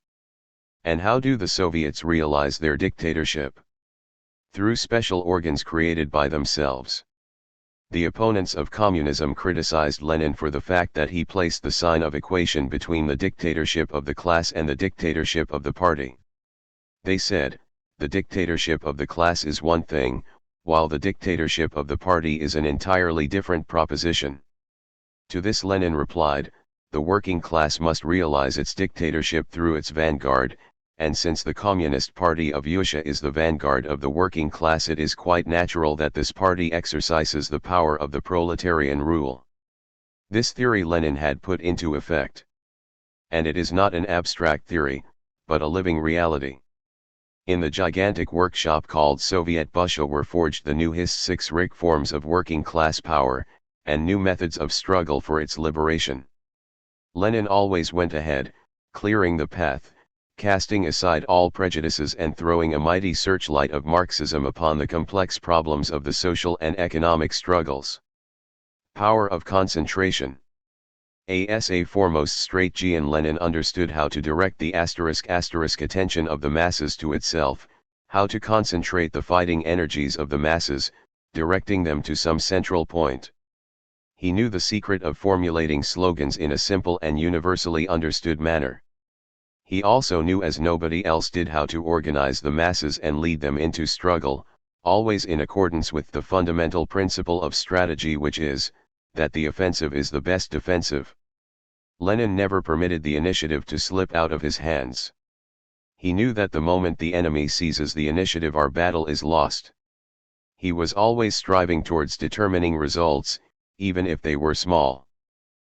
And how do the Soviets realize their dictatorship? Through special organs created by themselves. The opponents of communism criticized Lenin for the fact that he placed the sign of equation between the dictatorship of the class and the dictatorship of the party. They said, the dictatorship of the class is one thing, while the dictatorship of the party is an entirely different proposition. To this Lenin replied, the working class must realize its dictatorship through its vanguard, and since the Communist Party of Russia is the vanguard of the working class, it is quite natural that this party exercises the power of the proletarian rule. This theory Lenin had put into effect. And it is not an abstract theory, but a living reality. In the gigantic workshop called Soviet Busha were forged the new historic forms of working class power, and new methods of struggle for its liberation. Lenin always went ahead, clearing the path, casting aside all prejudices and throwing a mighty searchlight of Marxism upon the complex problems of the social and economic struggles. Power of concentration. As a foremost strategist, Lenin understood how to direct the *** attention of the masses to itself, how to concentrate the fighting energies of the masses, directing them to some central point. He knew the secret of formulating slogans in a simple and universally understood manner. He also knew as nobody else did how to organize the masses and lead them into struggle, always in accordance with the fundamental principle of strategy, which is, that the offensive is the best defensive. Lenin never permitted the initiative to slip out of his hands. He knew that the moment the enemy seizes the initiative, our battle is lost. He was always striving towards determining results, even if they were small.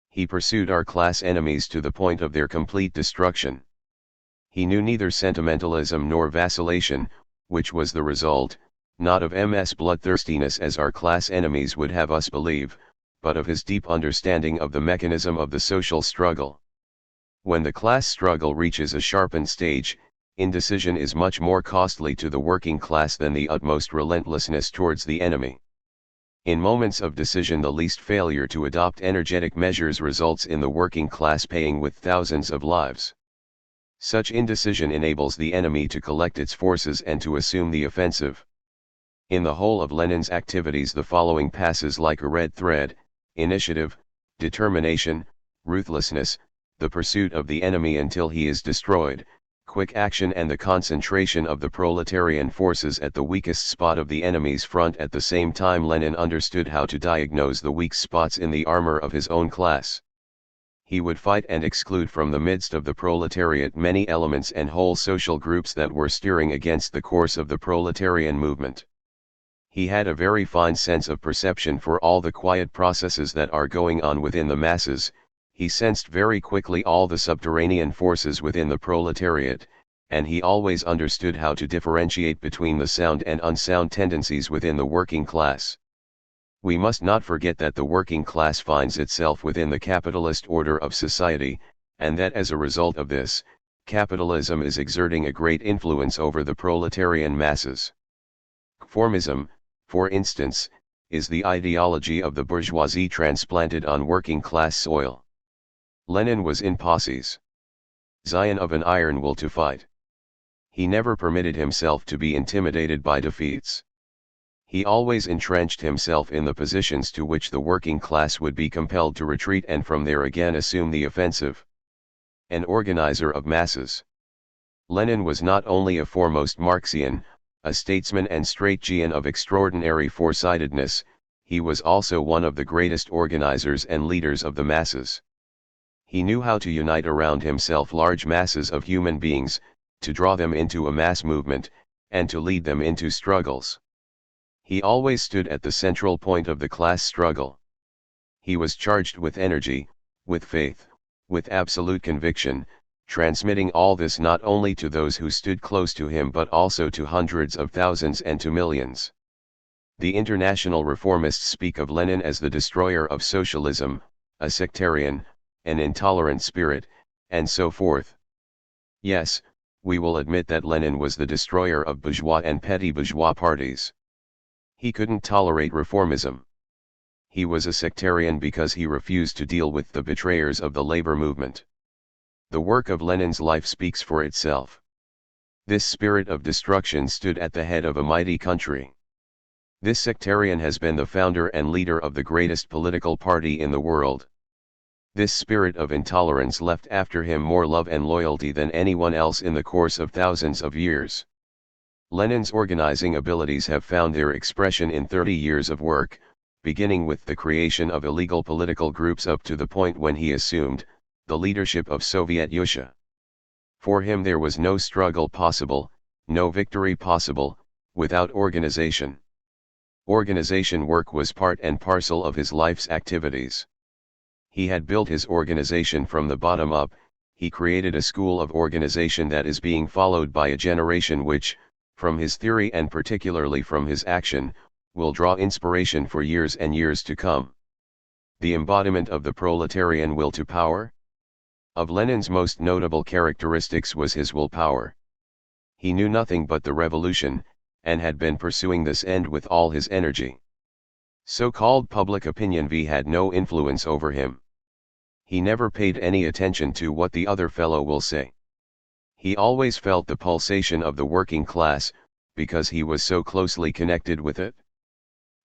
He pursued our class enemies to the point of their complete destruction. He knew neither sentimentalism nor vacillation, which was the result, not of bloodthirstiness as our class enemies would have us believe, but of his deep understanding of the mechanism of the social struggle. When the class struggle reaches a sharpened stage, indecision is much more costly to the working class than the utmost relentlessness towards the enemy. In moments of decision, the least failure to adopt energetic measures results in the working class paying with thousands of lives. Such indecision enables the enemy to collect its forces and to assume the offensive. In the whole of Lenin's activities the following passes like a red thread: initiative, determination, ruthlessness, the pursuit of the enemy until he is destroyed, quick action, and the concentration of the proletarian forces at the weakest spot of the enemy's front. At the same time, Lenin understood how to diagnose the weak spots in the armor of his own class. He would fight and exclude from the midst of the proletariat many elements and whole social groups that were steering against the course of the proletarian movement. He had a very fine sense of perception for all the quiet processes that are going on within the masses. He sensed very quickly all the subterranean forces within the proletariat, and he always understood how to differentiate between the sound and unsound tendencies within the working class. We must not forget that the working class finds itself within the capitalist order of society, and that as a result of this, capitalism is exerting a great influence over the proletarian masses. Conformism, for instance, is the ideology of the bourgeoisie transplanted on working class soil. Lenin was in posse's Zion of an iron will to fight. He never permitted himself to be intimidated by defeats. He always entrenched himself in the positions to which the working class would be compelled to retreat and from there again assume the offensive. An organizer of masses. Lenin was not only a foremost Marxian, a statesman and strategian of extraordinary foresightedness, he was also one of the greatest organizers and leaders of the masses. He knew how to unite around himself large masses of human beings, to draw them into a mass movement, and to lead them into struggles. He always stood at the central point of the class struggle. He was charged with energy, with faith, with absolute conviction, transmitting all this not only to those who stood close to him but also to hundreds of thousands and to millions. The international reformists speak of Lenin as the destroyer of socialism, a sectarian, an intolerant spirit, and so forth. Yes, we will admit that Lenin was the destroyer of bourgeois and petty bourgeois parties. He couldn't tolerate reformism. He was a sectarian because he refused to deal with the betrayers of the labor movement. The work of Lenin's life speaks for itself. This spirit of destruction stood at the head of a mighty country. This sectarian has been the founder and leader of the greatest political party in the world. This spirit of intolerance left after him more love and loyalty than anyone else in the course of thousands of years. Lenin's organizing abilities have found their expression in 30 years of work, beginning with the creation of illegal political groups up to the point when he assumed the leadership of Soviet Russia. For him there was no struggle possible, no victory possible, without organization. Organization work was part and parcel of his life's activities. He had built his organization from the bottom up. He created a school of organization that is being followed by a generation which, from his theory and particularly from his action, will draw inspiration for years and years to come. The embodiment of the proletarian will to power? Of Lenin's most notable characteristics was his willpower. He knew nothing but the revolution, and had been pursuing this end with all his energy. So-called public opinion had no influence over him. He never paid any attention to what the other fellow will say. He always felt the pulsation of the working class, because he was so closely connected with it.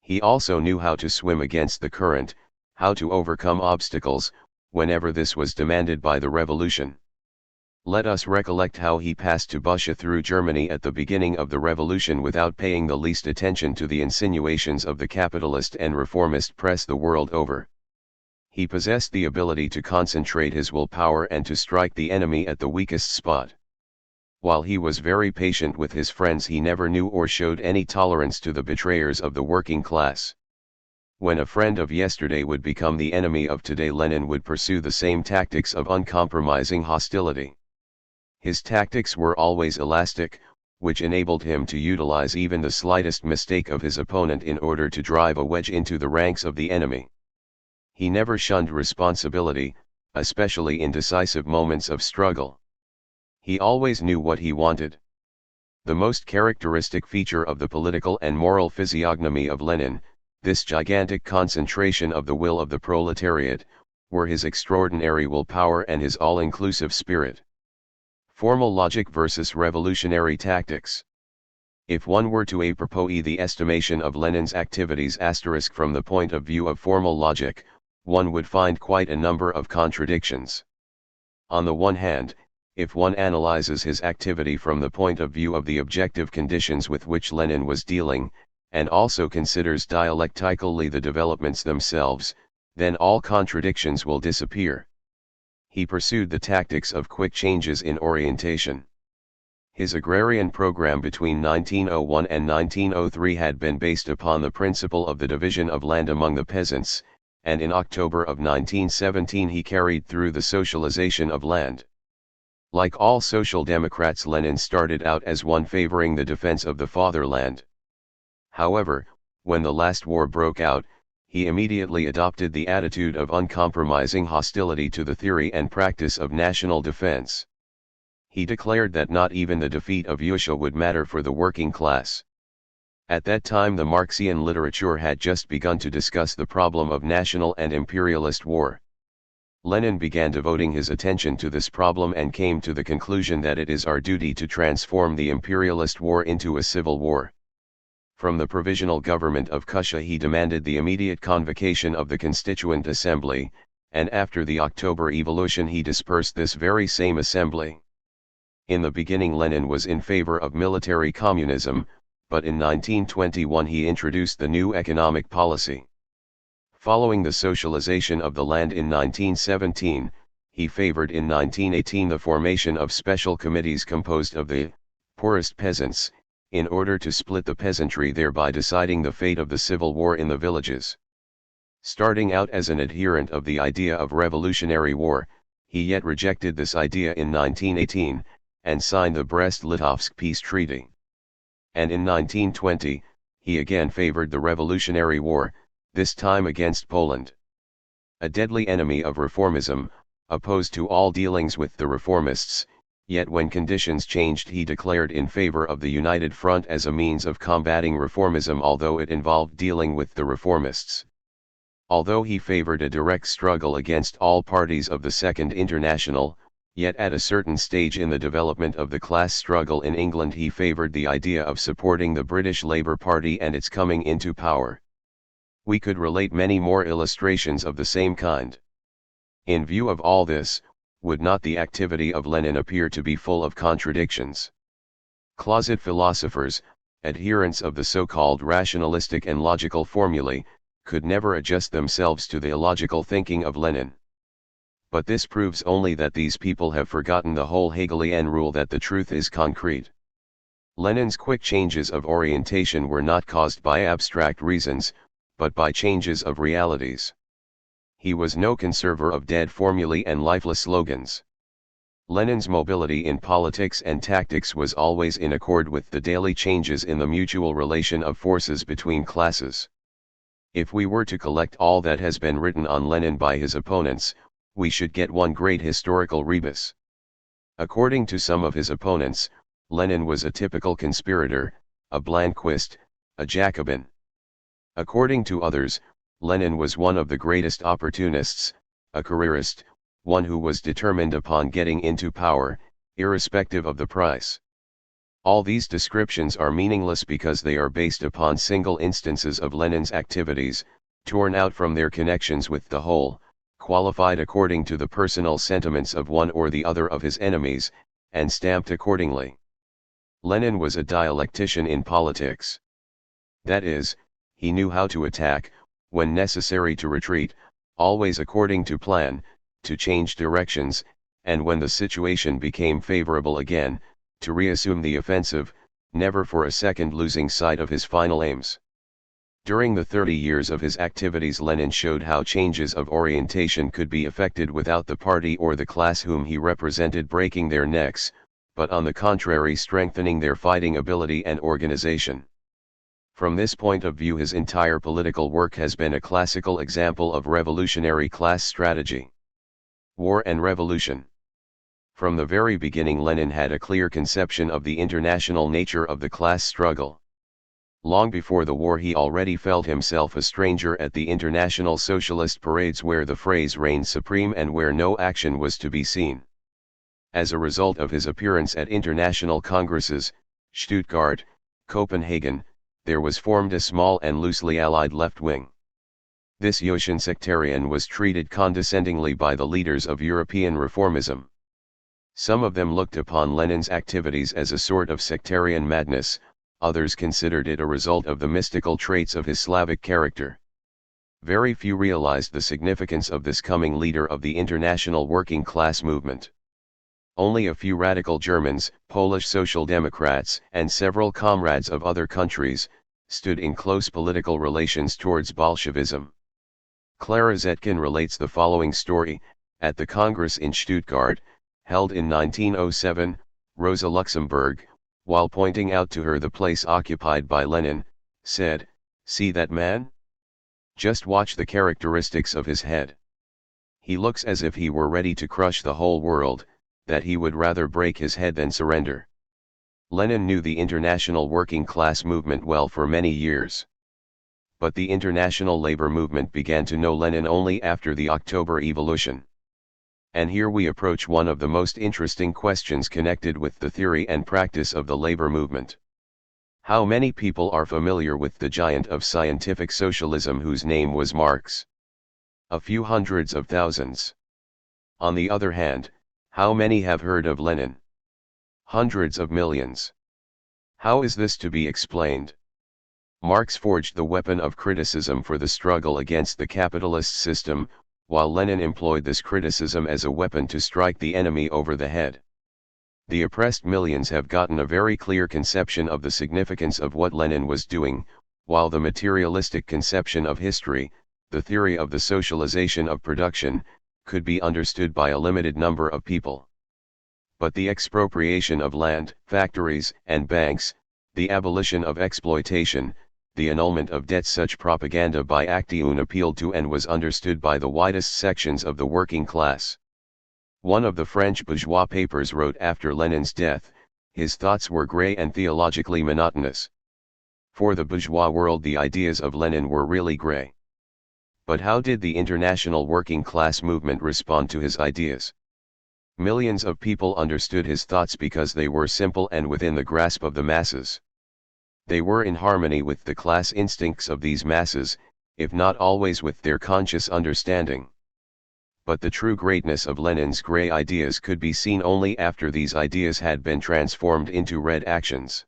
He also knew how to swim against the current, how to overcome obstacles, whenever this was demanded by the revolution. Let us recollect how he passed to Bussia through Germany at the beginning of the revolution without paying the least attention to the insinuations of the capitalist and reformist press the world over. He possessed the ability to concentrate his willpower and to strike the enemy at the weakest spot. While he was very patient with his friends, he never knew or showed any tolerance to the betrayers of the working class. When a friend of yesterday would become the enemy of today, Lenin would pursue the same tactics of uncompromising hostility. His tactics were always elastic, which enabled him to utilize even the slightest mistake of his opponent in order to drive a wedge into the ranks of the enemy. He never shunned responsibility, especially in decisive moments of struggle. He always knew what he wanted. The most characteristic feature of the political and moral physiognomy of Lenin, this gigantic concentration of the will of the proletariat, were his extraordinary willpower and his all-inclusive spirit. Formal logic versus revolutionary tactics. If one were to apropos the estimation of Lenin's activities from the point of view of formal logic, one would find quite a number of contradictions. On the one hand, if one analyzes his activity from the point of view of the objective conditions with which Lenin was dealing, and also considers dialectically the developments themselves, then all contradictions will disappear. He pursued the tactics of quick changes in orientation. His agrarian program between 1901 and 1903 had been based upon the principle of the division of land among the peasants, and in October of 1917 he carried through the socialization of land. Like all social democrats, Lenin started out as one favoring the defense of the fatherland. However, when the last war broke out, he immediately adopted the attitude of uncompromising hostility to the theory and practice of national defense. He declared that not even the defeat of Russia would matter for the working class. At that time, the Marxian literature had just begun to discuss the problem of national and imperialist war. Lenin began devoting his attention to this problem and came to the conclusion that it is our duty to transform the imperialist war into a civil war. From the Provisional Government of Kusha he demanded the immediate convocation of the Constituent Assembly, and after the October Evolution he dispersed this very same assembly. In the beginning Lenin was in favor of military communism, but in 1921 he introduced the new economic policy. Following the socialization of the land in 1917, he favored in 1918 the formation of special committees composed of the poorest peasants, in order to split the peasantry, thereby deciding the fate of the civil war in the villages. Starting out as an adherent of the idea of revolutionary war, he yet rejected this idea in 1918, and signed the Brest-Litovsk peace treaty. And in 1920, he again favored the revolutionary war, this time against Poland. A deadly enemy of reformism, opposed to all dealings with the reformists, yet when conditions changed he declared in favor of the United Front as a means of combating reformism, although it involved dealing with the reformists. Although he favored a direct struggle against all parties of the Second International, yet at a certain stage in the development of the class struggle in England he favored the idea of supporting the British Labour Party and its coming into power. We could relate many more illustrations of the same kind. In view of all this, would not the activity of Lenin appear to be full of contradictions? Closet philosophers, adherents of the so-called rationalistic and logical formulae, could never adjust themselves to the illogical thinking of Lenin. But this proves only that these people have forgotten the whole Hegelian rule that the truth is concrete. Lenin's quick changes of orientation were not caused by abstract reasons, but by changes of realities. He was no conserver of dead formulae and lifeless slogans. Lenin's mobility in politics and tactics was always in accord with the daily changes in the mutual relation of forces between classes. If we were to collect all that has been written on Lenin by his opponents, we should get one great historical rebus. According to some of his opponents, Lenin was a typical conspirator, a Blanquist, a Jacobin. According to others, Lenin was one of the greatest opportunists, a careerist, one who was determined upon getting into power, irrespective of the price. All these descriptions are meaningless because they are based upon single instances of Lenin's activities, torn out from their connections with the whole, qualified according to the personal sentiments of one or the other of his enemies, and stamped accordingly. Lenin was a dialectician in politics. That is, he knew how to attack, when necessary to retreat, always according to plan, to change directions, and when the situation became favorable again, to reassume the offensive, never for a second losing sight of his final aims. During the 30 years of his activities Lenin showed how changes of orientation could be effected without the party or the class whom he represented breaking their necks, but on the contrary strengthening their fighting ability and organization. From this point of view his entire political work has been a classical example of revolutionary class strategy. War and Revolution. From the very beginning Lenin had a clear conception of the international nature of the class struggle. Long before the war he already felt himself a stranger at the international socialist parades where the phrase reigned supreme and where no action was to be seen. As a result of his appearance at international congresses, Stuttgart, Copenhagen, there was formed a small and loosely allied left wing. This Yotian sectarian was treated condescendingly by the leaders of European reformism. Some of them looked upon Lenin's activities as a sort of sectarian madness, others considered it a result of the mystical traits of his Slavic character. Very few realized the significance of this coming leader of the international working class movement. Only a few radical Germans, Polish Social Democrats, and several comrades of other countries, stood in close political relations towards Bolshevism. Clara Zetkin relates the following story: at the Congress in Stuttgart, held in 1907, Rosa Luxemburg, while pointing out to her the place occupied by Lenin, said, "See that man? Just watch the characteristics of his head. He looks as if he were ready to crush the whole world, that he would rather break his head than surrender." Lenin knew the international working class movement well for many years. But the international labor movement began to know Lenin only after the October Evolution. And here we approach one of the most interesting questions connected with the theory and practice of the labor movement. How many people are familiar with the giant of scientific socialism whose name was Marx? A few hundreds of thousands. On the other hand, how many have heard of Lenin? Hundreds of millions. How is this to be explained? Marx forged the weapon of criticism for the struggle against the capitalist system, while Lenin employed this criticism as a weapon to strike the enemy over the head. The oppressed millions have gotten a very clear conception of the significance of what Lenin was doing, while the materialistic conception of history, the theory of the socialization of production, could be understood by a limited number of people. But the expropriation of land, factories, and banks, the abolition of exploitation, the annulment of debt, such propaganda by Action appealed to and was understood by the widest sections of the working class. One of the French bourgeois papers wrote after Lenin's death, his thoughts were grey and theologically monotonous. For the bourgeois world the ideas of Lenin were really grey. But how did the international working class movement respond to his ideas? Millions of people understood his thoughts because they were simple and within the grasp of the masses. They were in harmony with the class instincts of these masses, if not always with their conscious understanding. But the true greatness of Lenin's grey ideas could be seen only after these ideas had been transformed into red actions.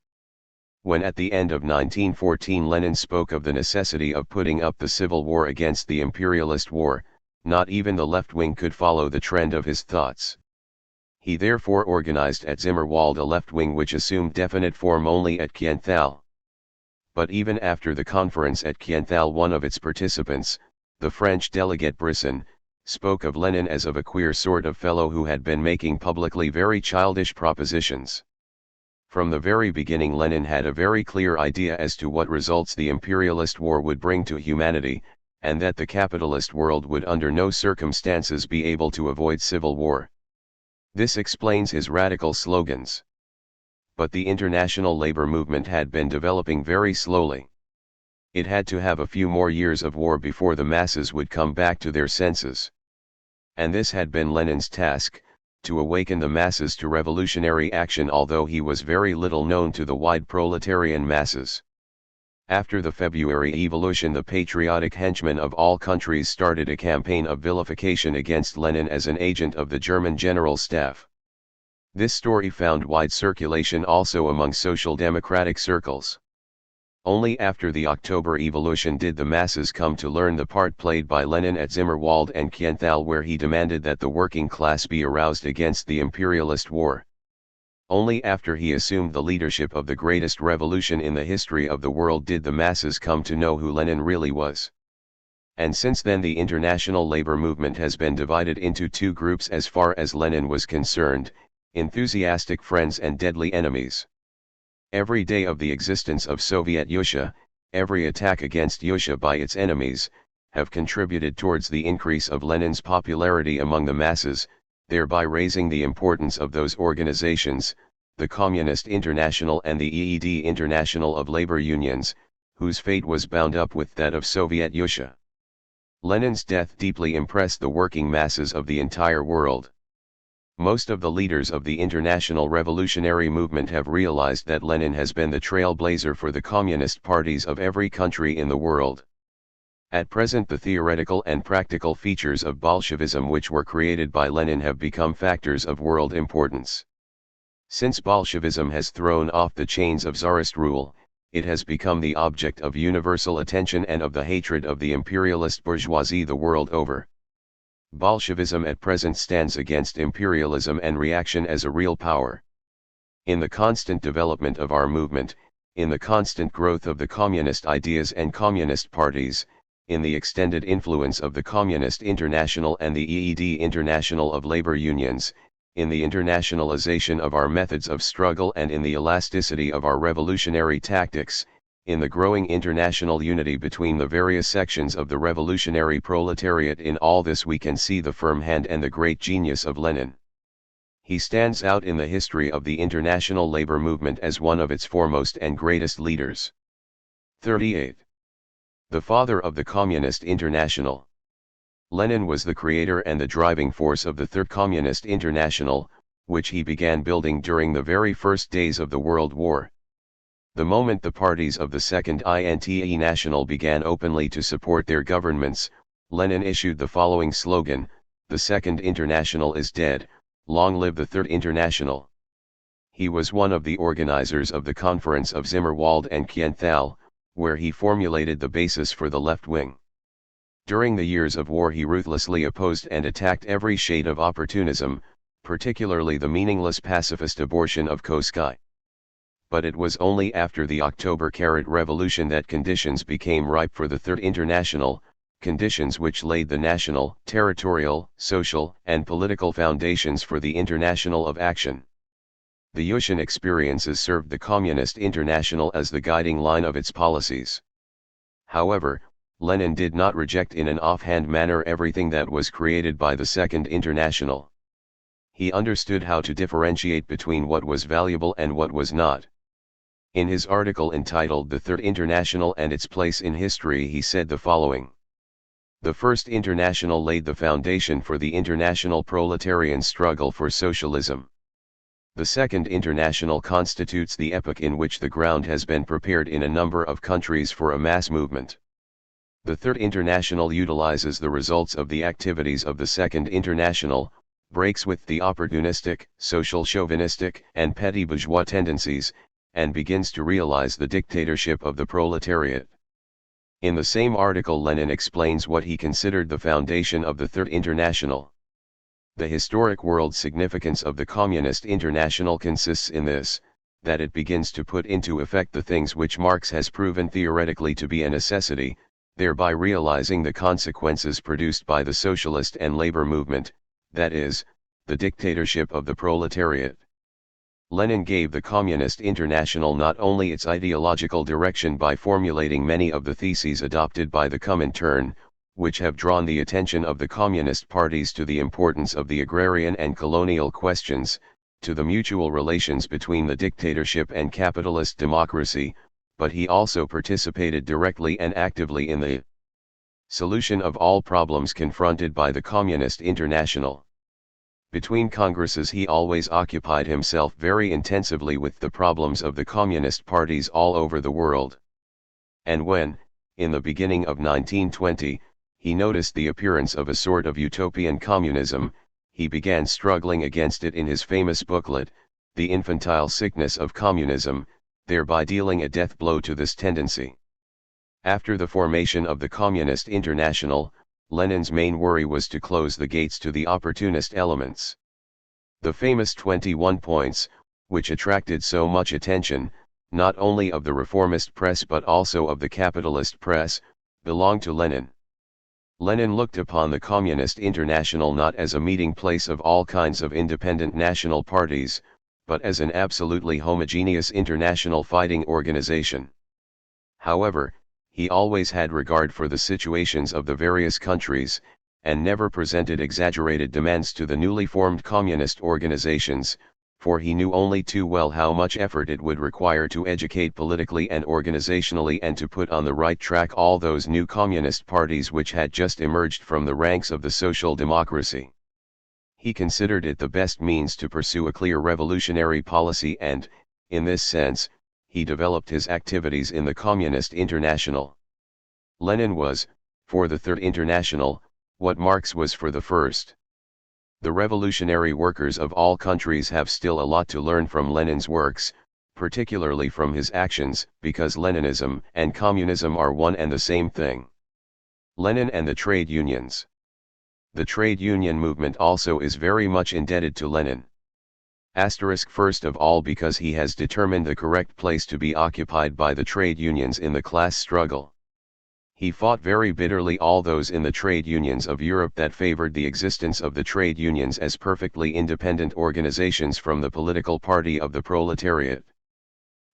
When at the end of 1914 Lenin spoke of the necessity of putting up the civil war against the imperialist war, not even the left wing could follow the trend of his thoughts. He therefore organized at Zimmerwald a left wing which assumed definite form only at Kienthal. But even after the conference at Kienthal, one of its participants, the French delegate Brisson, spoke of Lenin as of a queer sort of fellow who had been making publicly very childish propositions. From the very beginning Lenin had a very clear idea as to what results the imperialist war would bring to humanity, and that the capitalist world would under no circumstances be able to avoid civil war. This explains his radical slogans. But the international labor movement had been developing very slowly. It had to have a few more years of war before the masses would come back to their senses. And this had been Lenin's task, to awaken the masses to revolutionary action, although he was very little known to the wide proletarian masses. After the February Evolution, the patriotic henchmen of all countries started a campaign of vilification against Lenin as an agent of the German General Staff. This story found wide circulation also among social democratic circles. Only after the October Evolution did the masses come to learn the part played by Lenin at Zimmerwald and Kienthal, where he demanded that the working class be aroused against the imperialist war. Only after he assumed the leadership of the greatest revolution in the history of the world did the masses come to know who Lenin really was. And since then the international labor movement has been divided into two groups as far as Lenin was concerned: enthusiastic friends and deadly enemies. Every day of the existence of Soviet Russia, every attack against Russia by its enemies, have contributed towards the increase of Lenin's popularity among the masses, thereby raising the importance of those organizations, the Communist International and the EED International of Labor Unions, whose fate was bound up with that of Soviet Russia. Lenin's death deeply impressed the working masses of the entire world. Most of the leaders of the international revolutionary movement have realized that Lenin has been the trailblazer for the communist parties of every country in the world. At present the theoretical and practical features of Bolshevism which were created by Lenin have become factors of world importance. Since Bolshevism has thrown off the chains of Tsarist rule, it has become the object of universal attention and of the hatred of the imperialist bourgeoisie the world over. Bolshevism at present stands against imperialism and reaction as a real power. In the constant development of our movement, in the constant growth of the communist ideas and communist parties, in the extended influence of the Communist International and the EED International of Labor Unions, in the internationalization of our methods of struggle and in the elasticity of our revolutionary tactics, in the growing international unity between the various sections of the revolutionary proletariat. In all this we can see the firm hand and the great genius of Lenin. He stands out in the history of the international labor movement as one of its foremost and greatest leaders. 38. The father of the Communist International. Lenin was the creator and the driving force of the Third Communist International, which he began building during the very first days of the World War. The moment the parties of the Second International began openly to support their governments, Lenin issued the following slogan: "The Second International is dead, long live the Third International." He was one of the organizers of the Conference of Zimmerwald and Kienthal, where he formulated the basis for the left wing. During the years of war he ruthlessly opposed and attacked every shade of opportunism, particularly the meaningless pacifist abortion of Koski. But it was only after the October Revolution that conditions became ripe for the Third International, conditions which laid the national, territorial, social, and political foundations for the international of action. The Yushin experiences served the Communist International as the guiding line of its policies. However, Lenin did not reject in an offhand manner everything that was created by the Second International. He understood how to differentiate between what was valuable and what was not. In his article entitled "The Third International and Its Place in History" he said the following: "The First International laid the foundation for the international proletarian struggle for socialism. The Second International constitutes the epoch in which the ground has been prepared in a number of countries for a mass movement. The Third International utilizes the results of the activities of the Second International, breaks with the opportunistic, social chauvinistic, and petty bourgeois tendencies, and begins to realize the dictatorship of the proletariat." In the same article Lenin explains what he considered the foundation of the Third International. The historic world significance of the Communist International consists in this, that it begins to put into effect the things which Marx has proven theoretically to be a necessity, thereby realizing the consequences produced by the socialist and labor movement, that is, the dictatorship of the proletariat. Lenin gave the Communist International not only its ideological direction by formulating many of the theses adopted by the Comintern, which have drawn the attention of the communist parties to the importance of the agrarian and colonial questions, to the mutual relations between the dictatorship and capitalist democracy, but he also participated directly and actively in the solution of all problems confronted by the Communist International. Between congresses he always occupied himself very intensively with the problems of the communist parties all over the world. And when, in the beginning of 1920, he noticed the appearance of a sort of utopian communism, he began struggling against it in his famous booklet, The Infantile Sickness of Communism, thereby dealing a death blow to this tendency. After the formation of the Communist International, Lenin's main worry was to close the gates to the opportunist elements. The famous 21 points, which attracted so much attention, not only of the reformist press but also of the capitalist press, belonged to Lenin. Lenin looked upon the Communist International not as a meeting place of all kinds of independent national parties, but as an absolutely homogeneous international fighting organization. However, he always had regard for the situations of the various countries, and never presented exaggerated demands to the newly formed communist organizations, for he knew only too well how much effort it would require to educate politically and organizationally and to put on the right track all those new communist parties which had just emerged from the ranks of the social democracy. He considered it the best means to pursue a clear revolutionary policy and, in this sense, he developed his activities in the Communist International. Lenin was, for the Third International, what Marx was for the First. The revolutionary workers of all countries have still a lot to learn from Lenin's works, particularly from his actions, because Leninism and communism are one and the same thing. Lenin and the trade unions. The trade union movement also is very much indebted to Lenin. First of all because he has determined the correct place to be occupied by the trade unions in the class struggle. He fought very bitterly all those in the trade unions of Europe that favored the existence of the trade unions as perfectly independent organizations from the political party of the proletariat.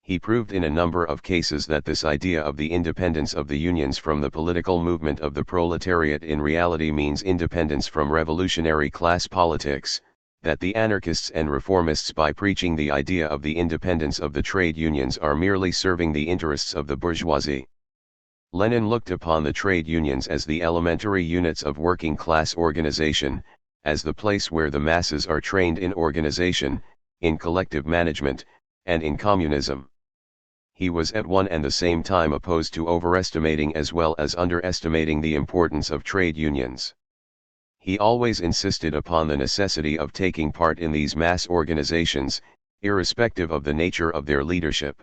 He proved in a number of cases that this idea of the independence of the unions from the political movement of the proletariat in reality means independence from revolutionary class politics, that the anarchists and reformists by preaching the idea of the independence of the trade unions are merely serving the interests of the bourgeoisie. Lenin looked upon the trade unions as the elementary units of working class organization, as the place where the masses are trained in organization, in collective management, and in communism. He was at one and the same time opposed to overestimating as well as underestimating the importance of trade unions. He always insisted upon the necessity of taking part in these mass organizations, irrespective of the nature of their leadership.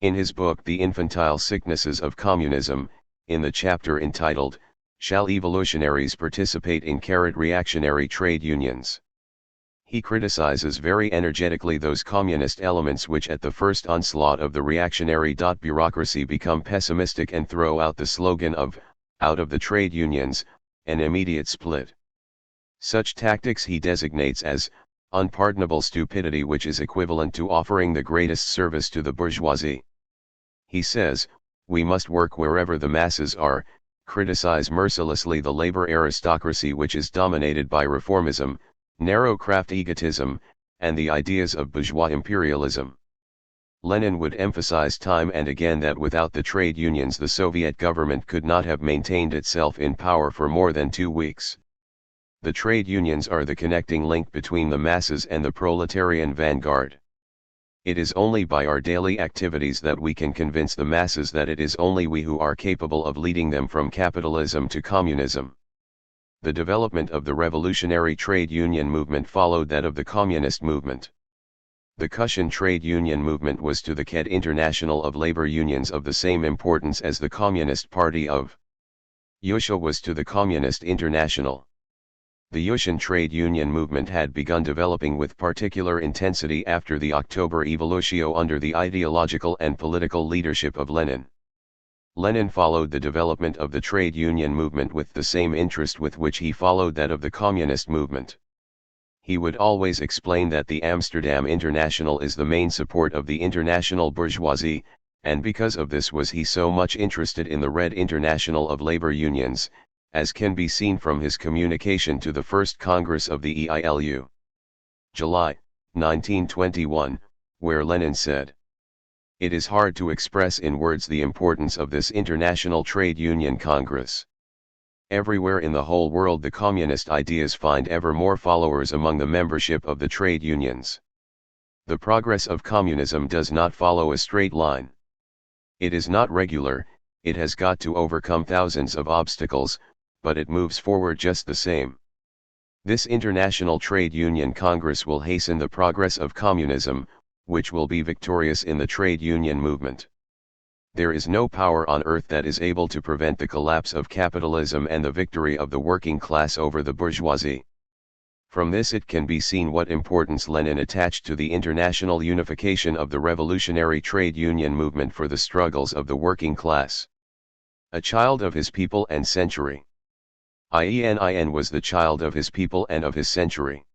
In his book The Infantile Sicknesses of Communism, in the chapter entitled, Shall Evolutionaries Participate in Reactionary Trade Unions? He criticizes very energetically those communist elements which at the first onslaught of the reactionary bureaucracy become pessimistic and throw out the slogan of, out of the trade unions, an immediate split. Such tactics he designates as, unpardonable stupidity, which is equivalent to offering the greatest service to the bourgeoisie. He says, we must work wherever the masses are, criticize mercilessly the labor aristocracy which is dominated by reformism, narrow craft egotism, and the ideas of bourgeois imperialism. Lenin would emphasize time and again that without the trade unions the Soviet government could not have maintained itself in power for more than 2 weeks. The trade unions are the connecting link between the masses and the proletarian vanguard. It is only by our daily activities that we can convince the masses that it is only we who are capable of leading them from capitalism to communism. The development of the revolutionary trade union movement followed that of the communist movement. The Kussian trade union movement was to the KED International of Labor Unions of the same importance as the Communist Party of Russia was to the Communist International. The Russian trade union movement had begun developing with particular intensity after the October Evolutio under the ideological and political leadership of Lenin. Lenin followed the development of the trade union movement with the same interest with which he followed that of the communist movement. He would always explain that the Amsterdam International is the main support of the international bourgeoisie, and because of this was he so much interested in the Red International of Labor Unions, as can be seen from his communication to the First Congress of the EILU. July, 1921, where Lenin said, "It is hard to express in words the importance of this International Trade Union Congress. Everywhere in the whole world the communist ideas find ever more followers among the membership of the trade unions. The progress of communism does not follow a straight line. It is not regular, it has got to overcome thousands of obstacles, but it moves forward just the same. This International Trade Union Congress will hasten the progress of communism, which will be victorious in the trade union movement. There is no power on earth that is able to prevent the collapse of capitalism and the victory of the working class over the bourgeoisie." From this it can be seen what importance Lenin attached to the international unification of the revolutionary trade union movement for the struggles of the working class. A child of his people and century. Lenin was the child of his people and of his century.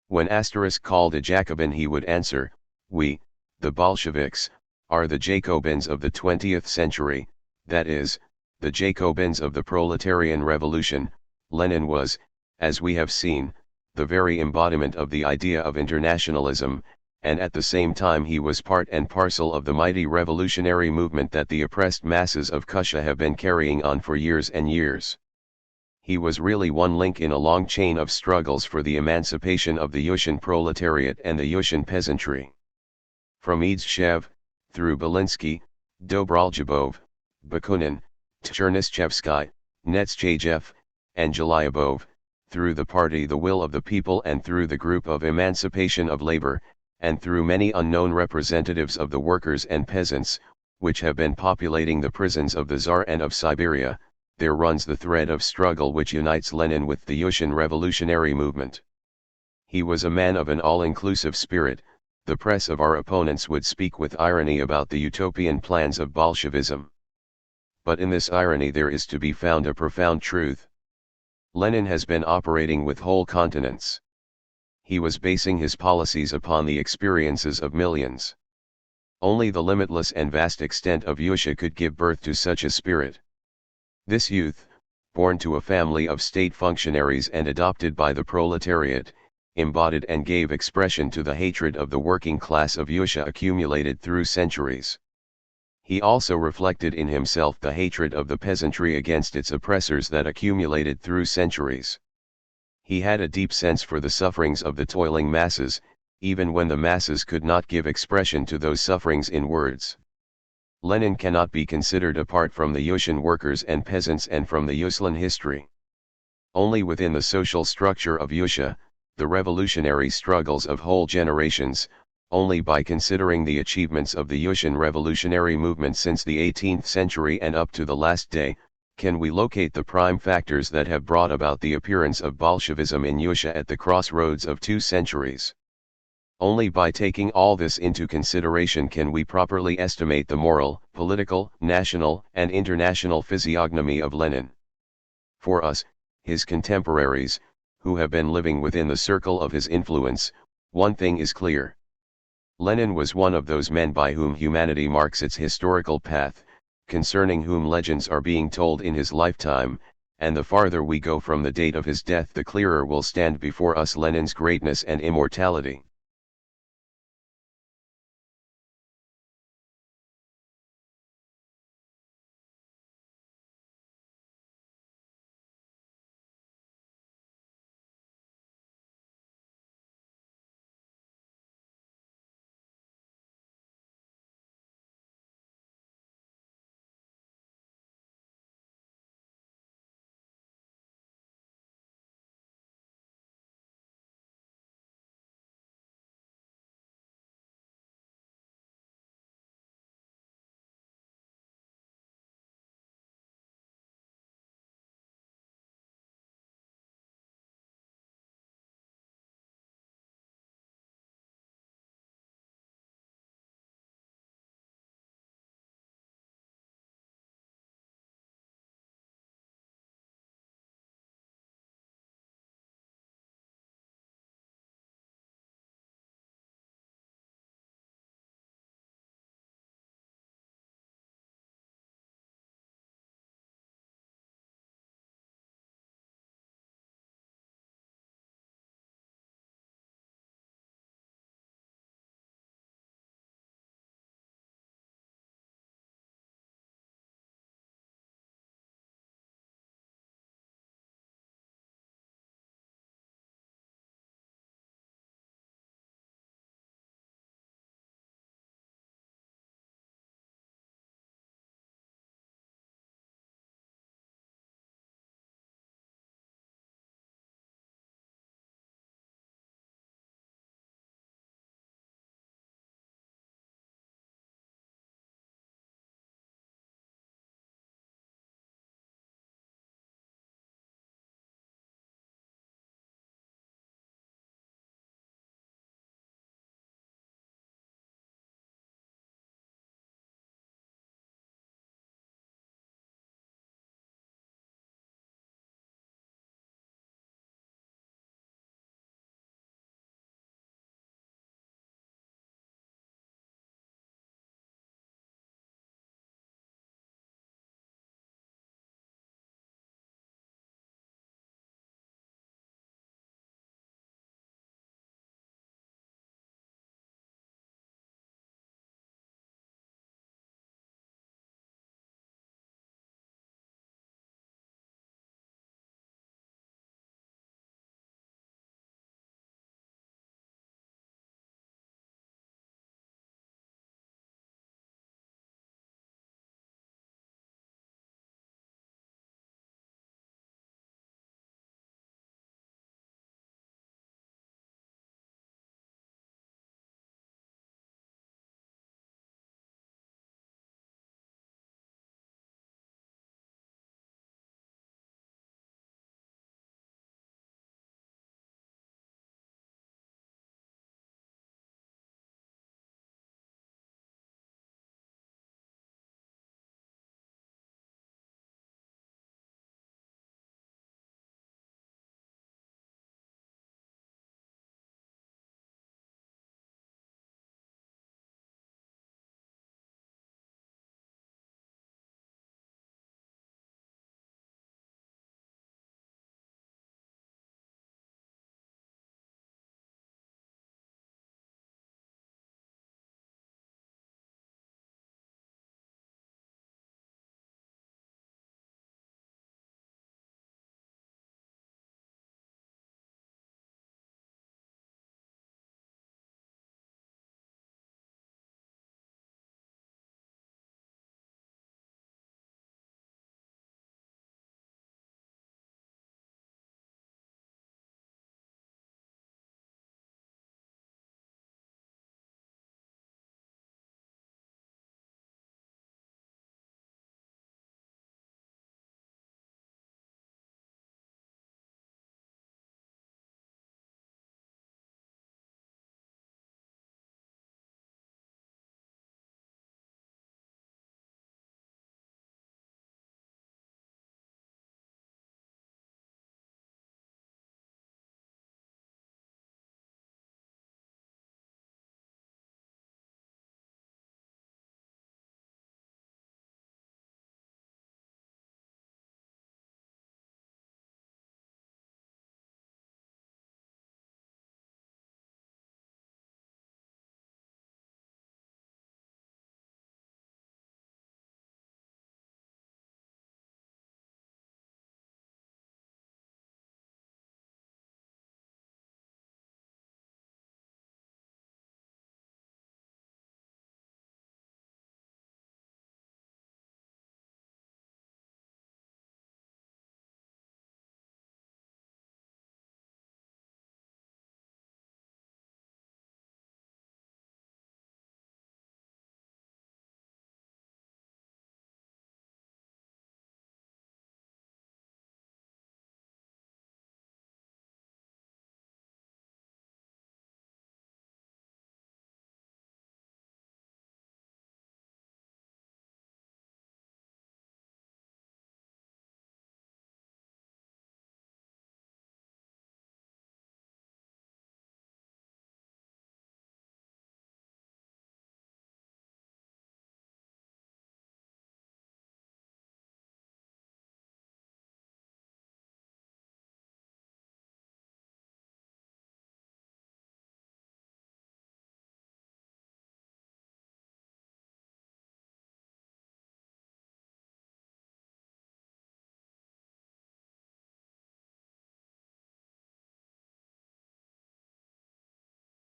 When * called a Jacobin he would answer, "We, the Bolsheviks, are the Jacobins of the 20th century, that is, the Jacobins of the proletarian revolution." Lenin was, as we have seen, the very embodiment of the idea of internationalism, and at the same time he was part and parcel of the mighty revolutionary movement that the oppressed masses of Russia have been carrying on for years and years. He was really one link in a long chain of struggles for the emancipation of the Russian proletariat and the Russian peasantry. From Izhdev, through Belinsky, Dobraljubow, Bakunin, Chernyshevsky, Nechayev, and Jelyabov, through the party The Will of the People and through the group of Emancipation of Labor, and through many unknown representatives of the workers and peasants, which have been populating the prisons of the Tsar and of Siberia, there runs the thread of struggle which unites Lenin with the Russian revolutionary movement. He was a man of an all-inclusive spirit. The press of our opponents would speak with irony about the utopian plans of Bolshevism. but in this irony there is to be found a profound truth. Lenin has been operating with whole continents. He was basing his policies upon the experiences of millions. Only the limitless and vast extent of Yusha could give birth to such a spirit. This youth, born to a family of state functionaries and adopted by the proletariat, embodied and gave expression to the hatred of the working class of Yusha accumulated through centuries. He also reflected in himself the hatred of the peasantry against its oppressors that accumulated through centuries. He had a deep sense for the sufferings of the toiling masses, even when the masses could not give expression to those sufferings in words. Lenin cannot be considered apart from the Yushan workers and peasants and from the Yuslan history. Only within the social structure of Yusha, the revolutionary struggles of whole generations, only by considering the achievements of the Yushan revolutionary movement since the 18th century and up to the last day, can we locate the prime factors that have brought about the appearance of Bolshevism in Yusha at the crossroads of 2 centuries. Only by taking all this into consideration can we properly estimate the moral, political, national, and international physiognomy of Lenin. For us, his contemporaries, who have been living within the circle of his influence, one thing is clear. Lenin was one of those men by whom humanity marks its historical path, concerning whom legends are being told in his lifetime, and the farther we go from the date of his death the clearer will stand before us Lenin's greatness and immortality.